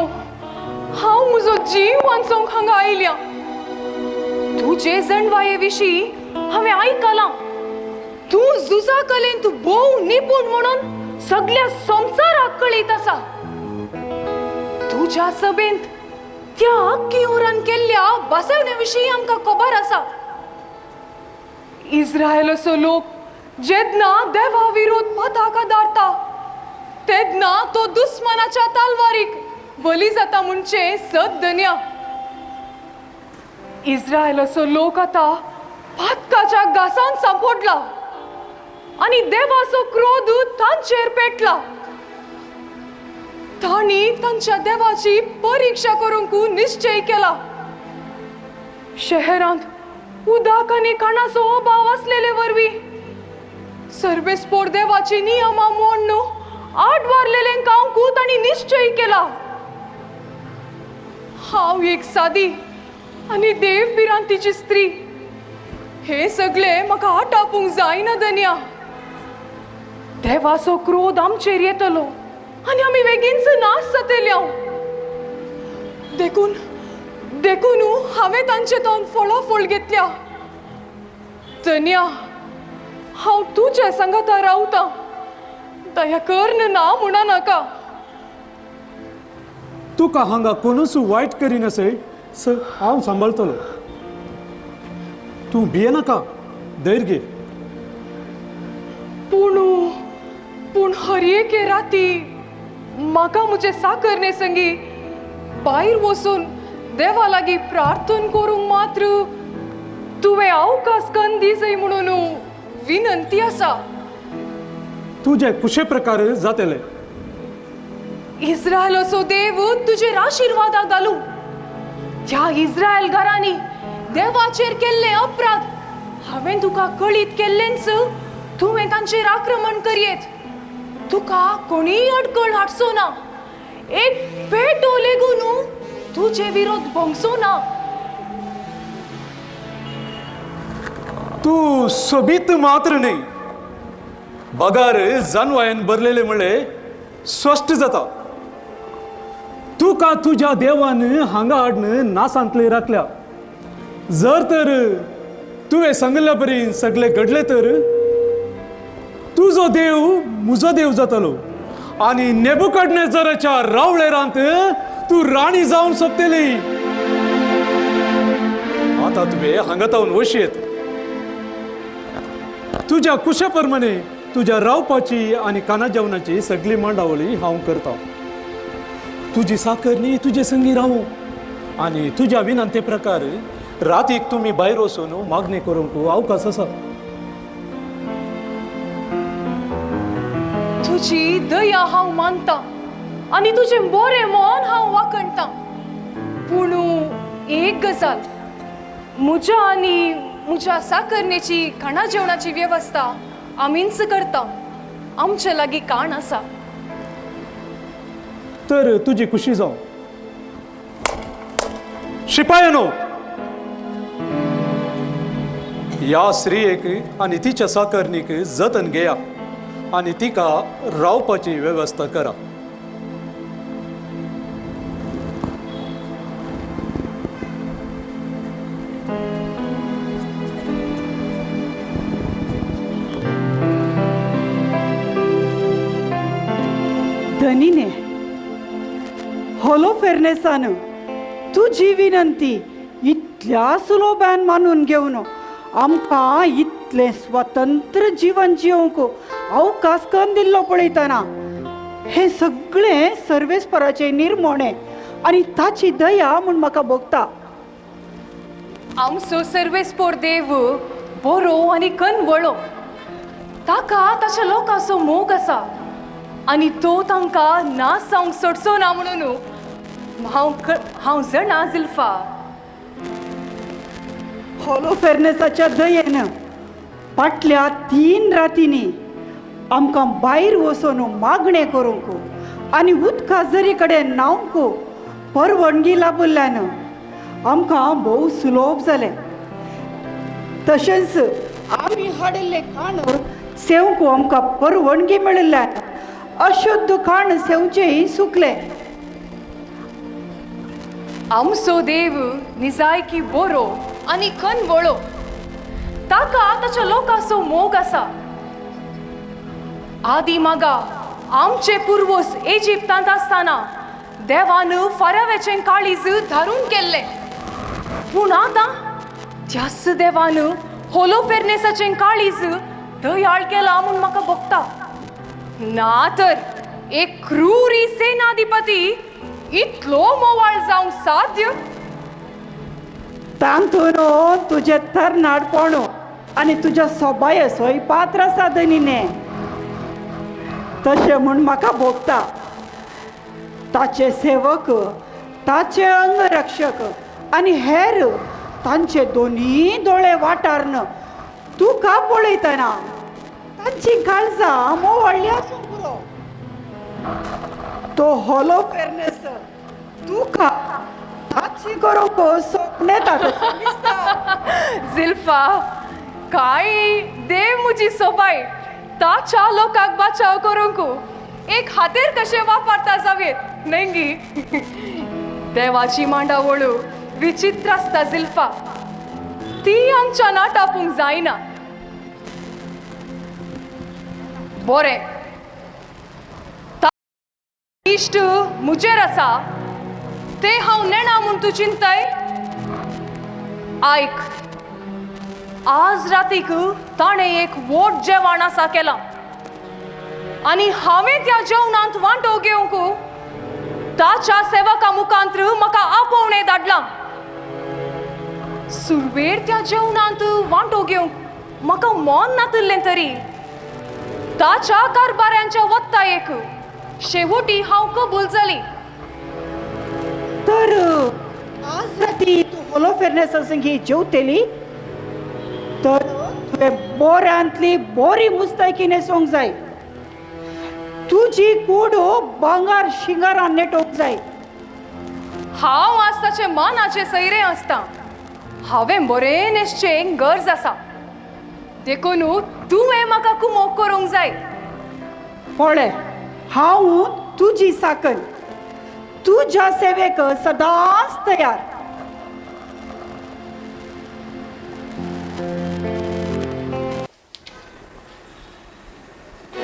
हांव म्हजो जीव वाचोवंक हांगा आयल्या. तुजे जणवाये विशीं हांवें आयकलां. तूं झुजा कलेन तूं भोव निपूण म्हणून सगळ्या संवसाराक कळीत आसा. तुज्या सभेंत त्या अक्कियोरान केल्ल्या वासवण्या विशीं आमकां खबर आसा. इस्रायल असो लोक जेन्ना देवा विरोध पताका धाडटा तेन्ना तो दुस्मनाच्या तलवारीक बली जाता म्हणचे सत धन्या. इस्रायल असो लोक आतां फातकाच्या घासान सांपडला आनी देवाचो क्रोध तांचेर पेटला. तांणी तांच्या देवाची परीक्षा करूंक निश्चय केला. शहरांत उदक आनी खाणाचो अभाव आसलेले वरवीं सर्वेस्पोर देवाची नियमां मोडून आडवारलेले कांवकू तांणी निश्चय केला. हांव एक सादी आनी देव पिरांतीची स्त्री. हे सगळे म्हाका आटापूंक जायना धन्या. देवाचो क्रोध आमचेर येतलो आनी आमी बेगीनच नाश जातल्यो. देखून देखून हांवें तांचे तोंड फळाफळ घेतल्या. धन्या, हांव तुज्या सांगाता रावतां. दया कर ना म्हणा नाका. तुका हांगा कोणूच वायट करिनासय हांव सांबाळटलो. तूं भिये नाका, धैर्य घे. पूण हर एके राती म्हाका म्हजे साकरणे संगी भायर वचून देवा लागीं प्रार्थना करूंक मात्र तुवें अवकाश कन्न दिसय म्हणून विनंती आसा. तुझे कुशे प्रकार जातले. इस्रायल असो देव तुजेर आशिर्वादा घालूं. त्या इस्रायल घरांनी देवाचेर केल्ले अपराध हांवें तुका कळीत केल्लेंच तुवें तांचेर आक्रमण करीत. तुका कोणीय अडकळ हाडचो ना. एक पेटो लेगून तुजे विरोध भोंगसो ना. तू सोबीत मात्र नाही. बगार जानवायन भरलेले मुळे स्पष्ट जाता. तुका तुझ्या देवान हांगा हाडून नासांतले राखल्या. जर तर तुवें सांगल्या परी सगळे घडले तर तुजो देव म्हजो देव जातलो आनी नेबुकदनेझराच्या रावळेरांत तू राणी जावन सोंपतली. आता तुवें हांगा तावन वशीत. तुझ्या कुशा प्रमाणे तुझ्या रावपाची आनी काना जेवणाची सगळी मांडावळी हांव करता. तुजी साकरणी तुजे संगी रावू आनी तुज्या विनंते प्रकार रातीक तुमी भायर वचून मागणी करूंक अवकाश आसा. तुजी दया हांव मानतां आनी तुजें बरें मन हांव वाखणटां. पूण एक गजाल, म्हज्या आनी म्हज्या साकरणेची खाणा जेवणाची वेवस्था आमीच करता. आमचे लागीं काण आसा. तर तुजी खुशी जावं. शिपायानो, ह्या स्त्रियेक आनी तिच्या साकरणीक जतन घेया आनी तिका रावपाची वेवस्था करा. धनीने होलोफेर्नेसान तुझी विनंती इतल्या सुलोभ्यान मानून घेवन आमकां इतलें स्वतंत्र जीवन जिवंक अवकाश करून दिल्लो पळयतना हे सगळें सर्वेस्पराचे निर्मोणे आनी ताची दया म्हूण म्हाका भोगता. आमचो सर्वेस्पोर देव बरो आनी कनवळो. ताका ताच्या लोकांचो मोग आसा आनी तो तांकां नास जावंक सोडचो ना म्हणून हांव जाणा झिल्फा. होलोफेर्नेसाच्या दयेन फाटल्या 3 रातींनी आमकां भायर वचून मागणें करूंक आनी उदका झरी कडेन न्हावंक परवानगी लाभिल्ल्यान आमकां भोव सुलभ जालें. तशेंच आमी हाडिल्लें खाण सेवंक आमकां परवानगी मेळिल्ल्यान अशुद्ध खाण सेवचेंय सुकलें. आमचो देव निजायकी बरो आनी कनवळो. ताका ताच्या लोकांचो मोग आसा. आदी मागा आमचे पुर्वज इजिप्तांत आसतना देवान फारावेचें काळीज धरून केल्लें. पूण आतां त्याच देवान होलोफेर्नेसाचें काळीज दयाळ केलां म्हूण म्हाका भोगता. ना तर एक क्रूरी सेनाधिपती इतलो मोवाळ जावंक साध्य? तांतून तुजें तरणाटपण आनी तुज्या सोबायेचोय पात्र आसा धनीने. तशें म्हूण म्हाका भोगता. ताचे सेवक, ताचे अंगरक्षक आनी हेर तांचे दोनी दोळे वाटारन तुका पळयतना तांची काळजां मोवाळ्ळी आसूं पुरो. तो होलोफेर्नेस तुका ताची करूंक सोपणे दिसता. झिल्फा, काय देव मुजी सोबाय ताच्या लोकांक बचाव करूंक एक हातेर कशें वापरता जावेत नेंगी. देवाची मांडावळ विचित्र आसता झिल्फा. ती आमच्या नाटापूंक जायना. बरें, इश्ट मुजेर आसा ते हांव नेणा म्हूण तूं चिंतय? आयक, आज रातीक ताणें एक व्हड जेवण आसा केलां आनी हांवें त्या जेवणांत वांटो घेवंक ताच्या सेवका मुखांत्र म्हाका आपोवणें धाडलां. सुरवेर त्या जेवणांत वांटो घेवंक म्हाका मोन नातिल्लें तरी ताच्या कारभाऱ्यांच्या वत्तायेक शेवटी हांव कबूल जाली. तर आज राती तूं होलोफेर्नेसा संगी जेवतेली तर तुवें बऱ्यांतली बरी मुस्तायकी न्हेसोंक जाय. तुजी कूड भांगार शिंगारान नेटोवंक जाय. हांव आज ताचे मानाचे सैरे आसता. हांवें बरें न्हेसचें गरज आसा. देखून तुवें म्हाका कुमोग करूंक जाय. पळय, हांव तुजी साकन तुज्या सेवेक सदांच तयार.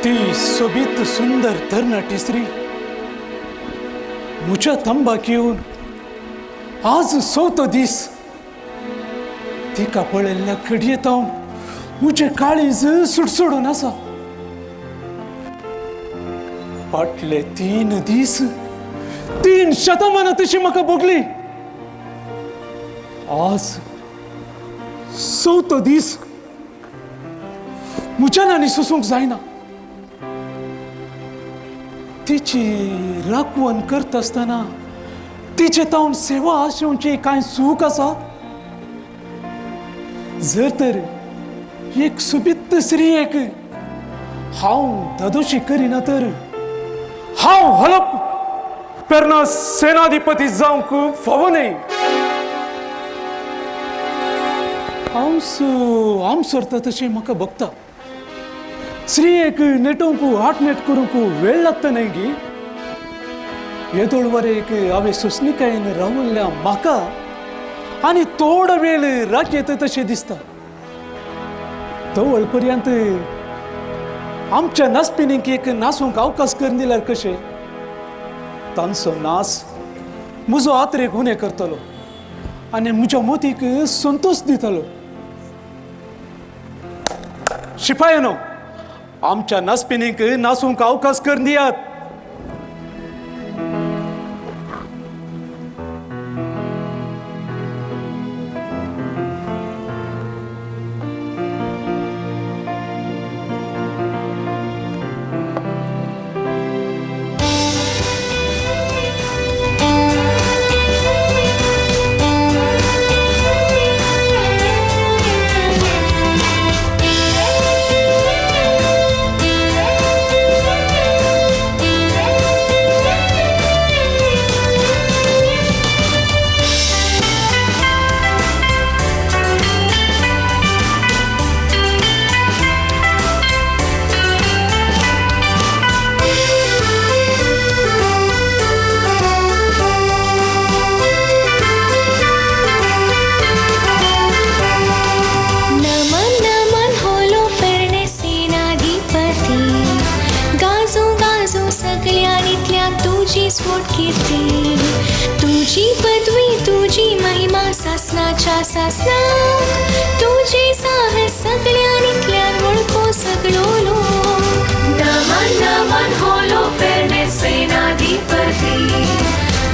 ती सोबीत सुंदर तरणाटी स्त्री म्हज्या तंबाक येवन आज 4थो दीस तिका पळयल्ल्या कडयेतावन म्हजें काळीज सुडसुडून आसा. फाटले 3 दीस 3 शतमानां तशी म्हाका भोगली. आज 4थो दीस म्हज्यान आनी सोसूंक जायना. तिची राखवण करता आसतना तिचे तावन सेवा आशेवची कांय सूख आसा? जर तर एक सुबित स्त्रियेक हांव दादोशी करिना तर हांव हलप पेरना सेनाधिपती जावंक फावो न्ही. हांव सरता तशें म्हाका भोगता. स्त्रियेक नेटोवंक आटनेट करूंक वेळ लागता न्ही गी. येदोळ वरेक हांवें सोंसणिकायेन रावल्ल्या म्हाका आनी थोडो वेळ राखयता तशें दिसता. तवळ पर्यंत आमच्या नासपिणीक एक नासूंक अवकाश करून दिल्यार कशें? तांचो नास म्हजो आत्रेक गुन्हे करतलो आनी म्हज्या मोतीक संतोष दितलो. शिपायानो, आमच्या नासपिनीक नासूंक अवकाश कर दियात. नमन नमन होलो फेरणे सेनाधिपती, गाजो गाजो सगळ्यांतल्या तुझी स्फोट कीर्ती, तुझी पदवी तुझी महिमा सासनाच्या सासनाक, तुझे साहस सगळ्यांतल्यान वळखो सगळो लोक. नमन नमन होलो फेरणे सेनाधिपती,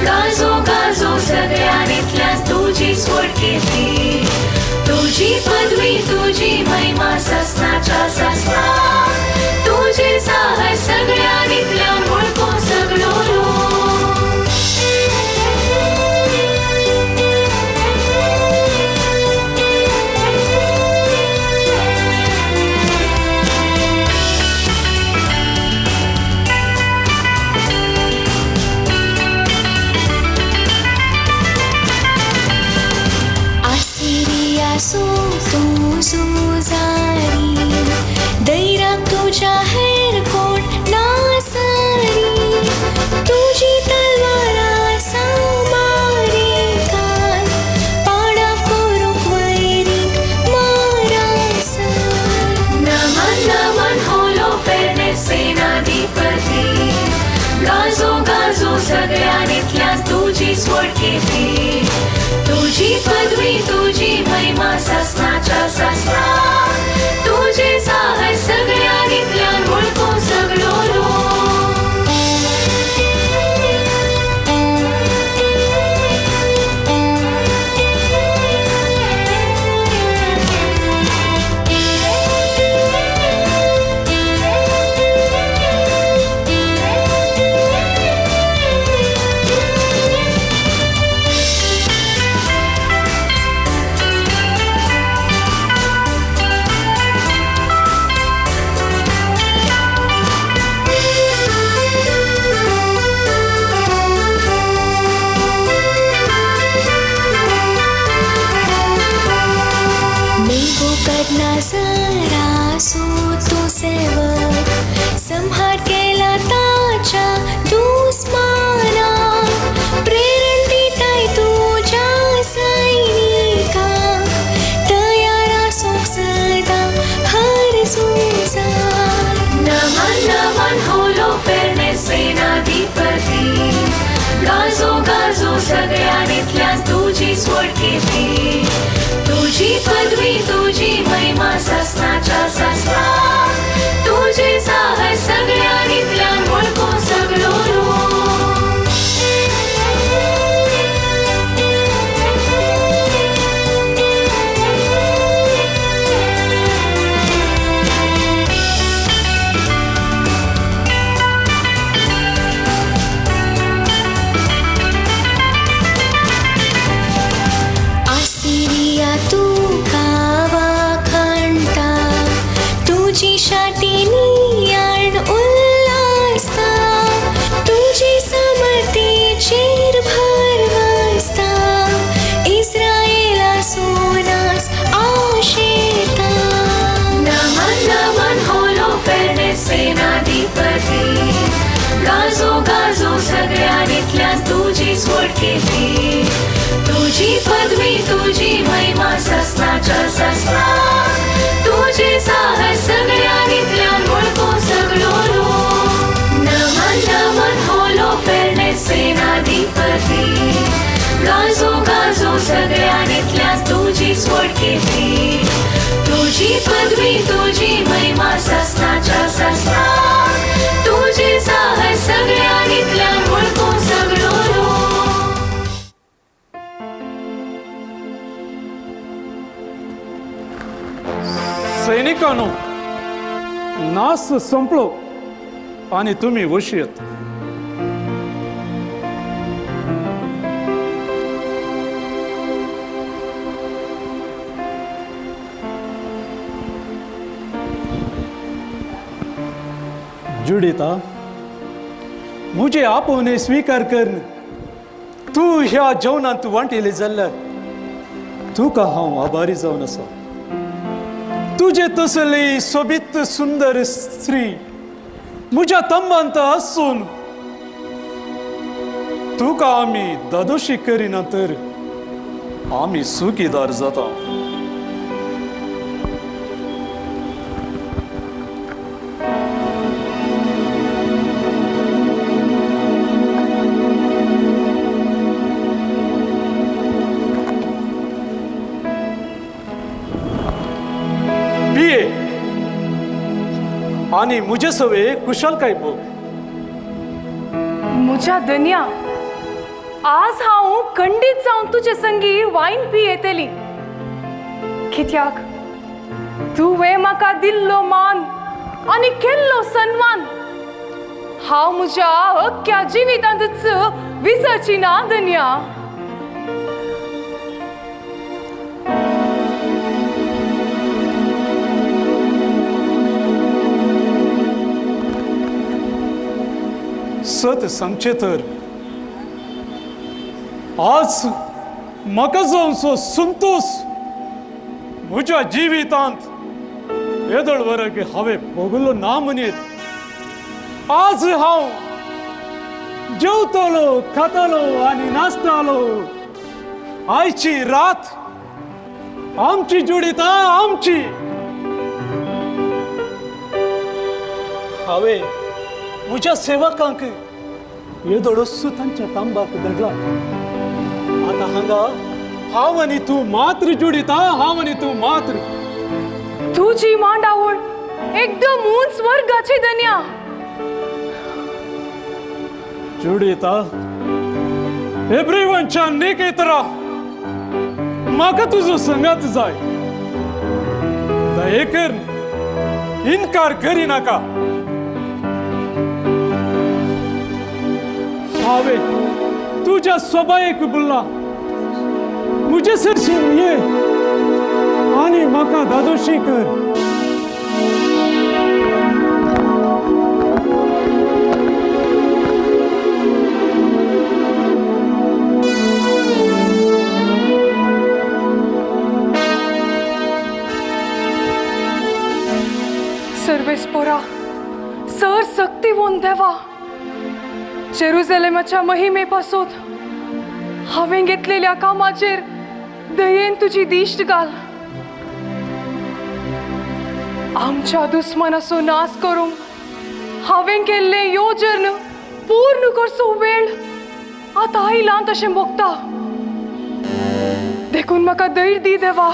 गाजो गाजो सगळ्यांतल्यान तुझी स्फोट कीर्ती, तुझी पदवी तुझी महिमा सासनाच्या सासनाक, तुझे साहस सगळ्यांतल्यान वळखो सगळो लोक. आसिरियासो तू जुजारी, दैराक तुझ्या हेर कोण नासारी, तुझी तलवार आसा मारिकान, पाडाव करूंक वैरीक मारासर. नमन नमन होलो फेरणे सेनाधिपती, गाजो गाजो सगळ्यांतल्यान तुझी स्फोट कीर्ती, तुझी पदवी तुझी महिमा सासनाच्या सासनाक, तुझे साहस सगळ्यांतल्यान वळखो सगळो लोक. नजरा सो तो सेवक, संहार केला ताच्या दुस्माना, प्रेरण दिताय तुझ्या सैनिकांक, तयार आसूंक सदा हर झुजार. नमन नमन होलो फेरणे सेनाधिपती, गाजो गाजो सगळ्यांतल्यान तुझी स्फोट कीर्ती, तुझी पदवी तुझी महिमा सासनाच्या सासनाक, तुझे साहस सगळ्यांतल्यान वळखो सगळो लोक. आसिरिया तू कावा खंटा, तुझी शाटिनी याण उल्हासता, तुझी समर्थेचेर भरवसता, इस्रायेला सोनास आशेता. नमन नमन होलो फेरणे सेनाधिपती, गाजो गाजो सगळ्यांतल्यान तुझी स्फोट कीर्ती, तुझी पदवी तुझी महिमा सासनाच्या सासनाक, तुझे साहस सगळ्यांतल्यान वळखो सगळो लोक. नमन नमन होलो फेरणे लोकांनो, नास संपलो आणि तुम्ही वशीयत. जुडिता, मुझे आपोवणे स्वीकार कर. तू ह्या जेवणात वांटिले जाल्यार तुका हांव आभारी जावन आसा. तुझे तसली सोबीत सुंदर स्त्री म्हज्या तंबांत आसून तुका आमी दादोशी करिना तर आमी सुखीदार जाता. पिये आणि मुझे सवे कुशल काय बघ. म्हज्या दन्या, आज हांव खंडीत जावन तुजे संगी वायन पी येतली. कित्याक तुवें म्हाका दिल्लो मान आनी केल्लो सन्मान हांव म्हज्या अख्ख्या जिवितांतच विसरची ना दन्या. सत सांगचे तर आज म्हाका जावचो संतोष म्हज्या जिवितांत येदोळ वरग हांवें भोगलो ना म्हणीत. आज हांव जेवतलो, खातलो आनी नाचतलो. आयची रात आमची जुडिता, आमची. हांवें म्हज्या सेवकांक येदोळो सुतांच्या तांबाक धडला. आता हांगा हांव आनी तूं मात्र जुडिता, हांव आनी तूं मात्र. तुजी मांडावळ एकदम उंच वर्गाची दन्या. जुडिता, एव्हरीवनच्या नेकेत राव. म्हाका तुजो संगात जाय. दये कर, इन्कार करिनाका. हांवें तुज्या स्वभायेक बुल्ला. मुझे सरशीन ये आनी म्हाका दादोशी कर. सर्वेस्पोरा, सर सक्तीवंत देवा, जेरुझलेमाच्या महिमेपासून हांवें घेतलेल्या कामाचेर दयेन तुजी दिश्ट घाल. आमच्या दुस्मनाचो नाश करूंक हांवें केल्ले येवजण पूर्ण करचो वेळ आतां आयला तशें भोगता. देखून म्हाका धैर्य दी देवा.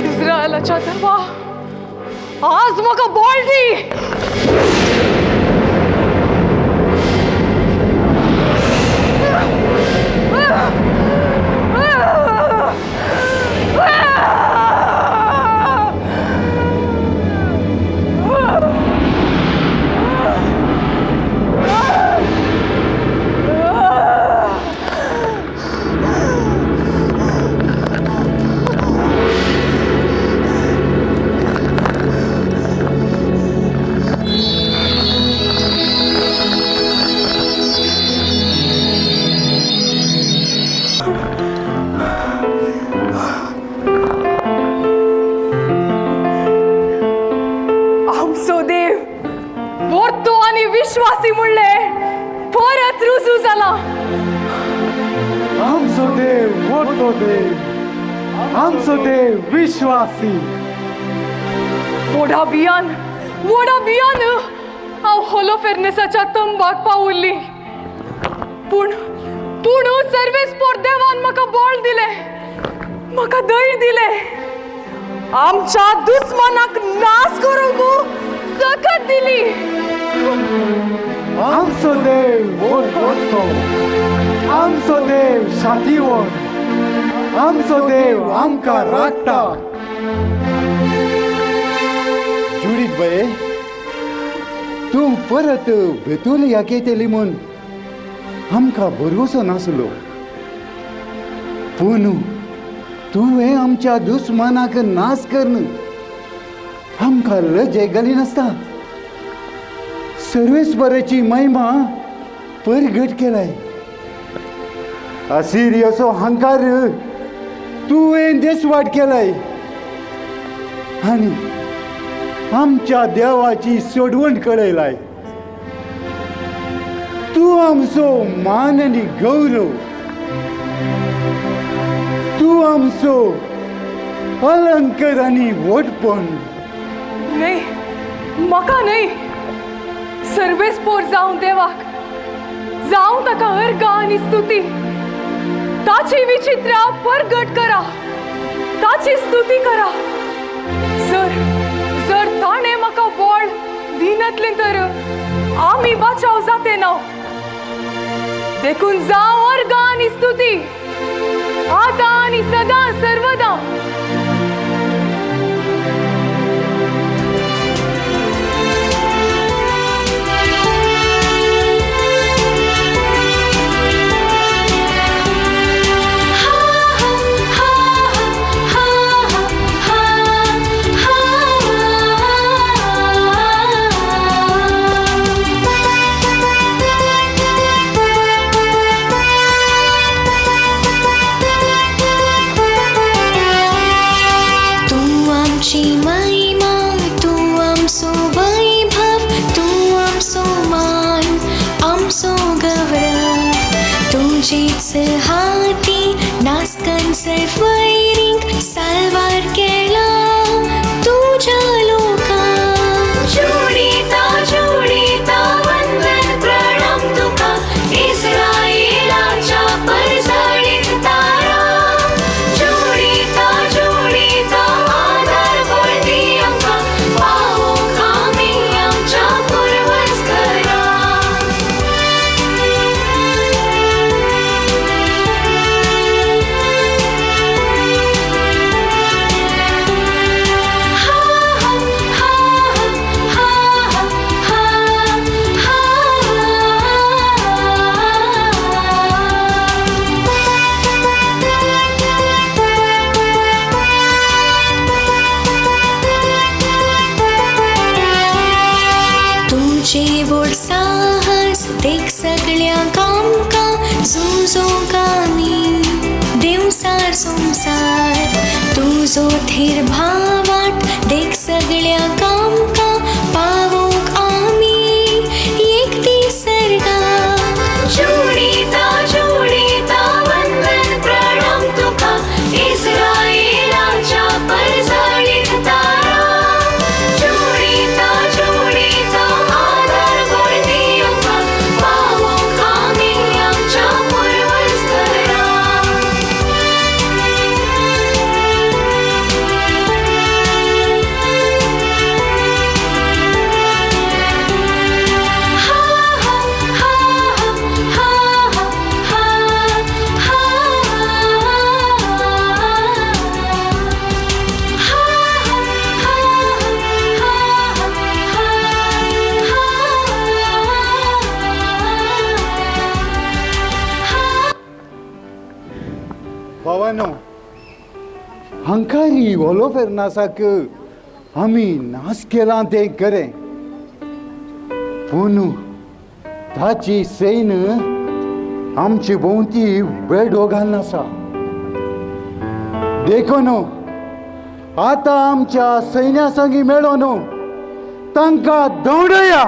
इस्रायलाच्या देवा, आज म्हाका बळ दी. आमचो देव विश्वासी. वोडा बियान हांव होलोफेर्नेसाच्या तंबाक पावुल्ली, पूण सर्वेस्पोर देवान म्हाका बळ दिले, म्हाका धैर्य दिले. आमच्या दुस्मनाक नाश करूंक सकत दिली. आमचो देव ओळखतो, आमचो देव साथीवर, आमचो देव आमकां राखता. जुडीत बये, तूं परत बेतुलिया येतली म्हूण आमकां भरवसो नासलो, पूण तुवें आमच्या दुस्मनाक नाश करन आमकां लजे घाली नासता सर्वेस्पराची महिमा परगट केलाय. असिरियाचो हंकार तुवें देसवाट केलाय आनी आमच्या देवाची सोडवण कळयलाय. तूं आमचो मान आनी गौरव, तूं आमचो अलंकार आनी व्हडपण. नाही, म्हाका नाही. सर्वेस्पोर जावं देवाक, जावं ताका अर्गा आनी स्तुती. ताची विचित्रा परगट करा, ताची स्तुती करा. जर ताणें म्हाका बळ दिनातले तर आमी बाचाव जाते ना. देखून जावं अर्गा आनी स्तुती आतां आनी सदां सर्वदा. महिमा तू आमचो वैभव, तू आमचो मान, आमचो गौरव. तुजेच हाती नासकन सर्व वैरींक साल्वार केला तुझ्या लोकांक. जोडीता वंदन प्रणाम तुका, इस्रायेलाच्या परजळीत तारा. जोडीता आदर वर्दी आमकां पावोंक आमी आमच्या पुर्वज घरा. तुझे बोड साहस देख सगळ्यांक आमकां झुजोंक आमी दिवसार संसार. तुजो थीर भावाट देख सगळ्यांक आमकां पावोंक आमी एक दीस सर्गाक. जोडीता वंदन प्रणाम तुका, इस्रायेलाच्या परजळीत तारा. जोडीता आदर वर्दी आमकां पावोंक आमी आमच्या पुर्वज घरा. भावानो, हंकारी होलोफेर्नासाक आमी नाश केला ते खरें, पूण ताची सैन आमचे भोंवती बेडो घालून आसा. देखून आतां आमच्या सैन्या संगी मेळोन तांकां दवडया.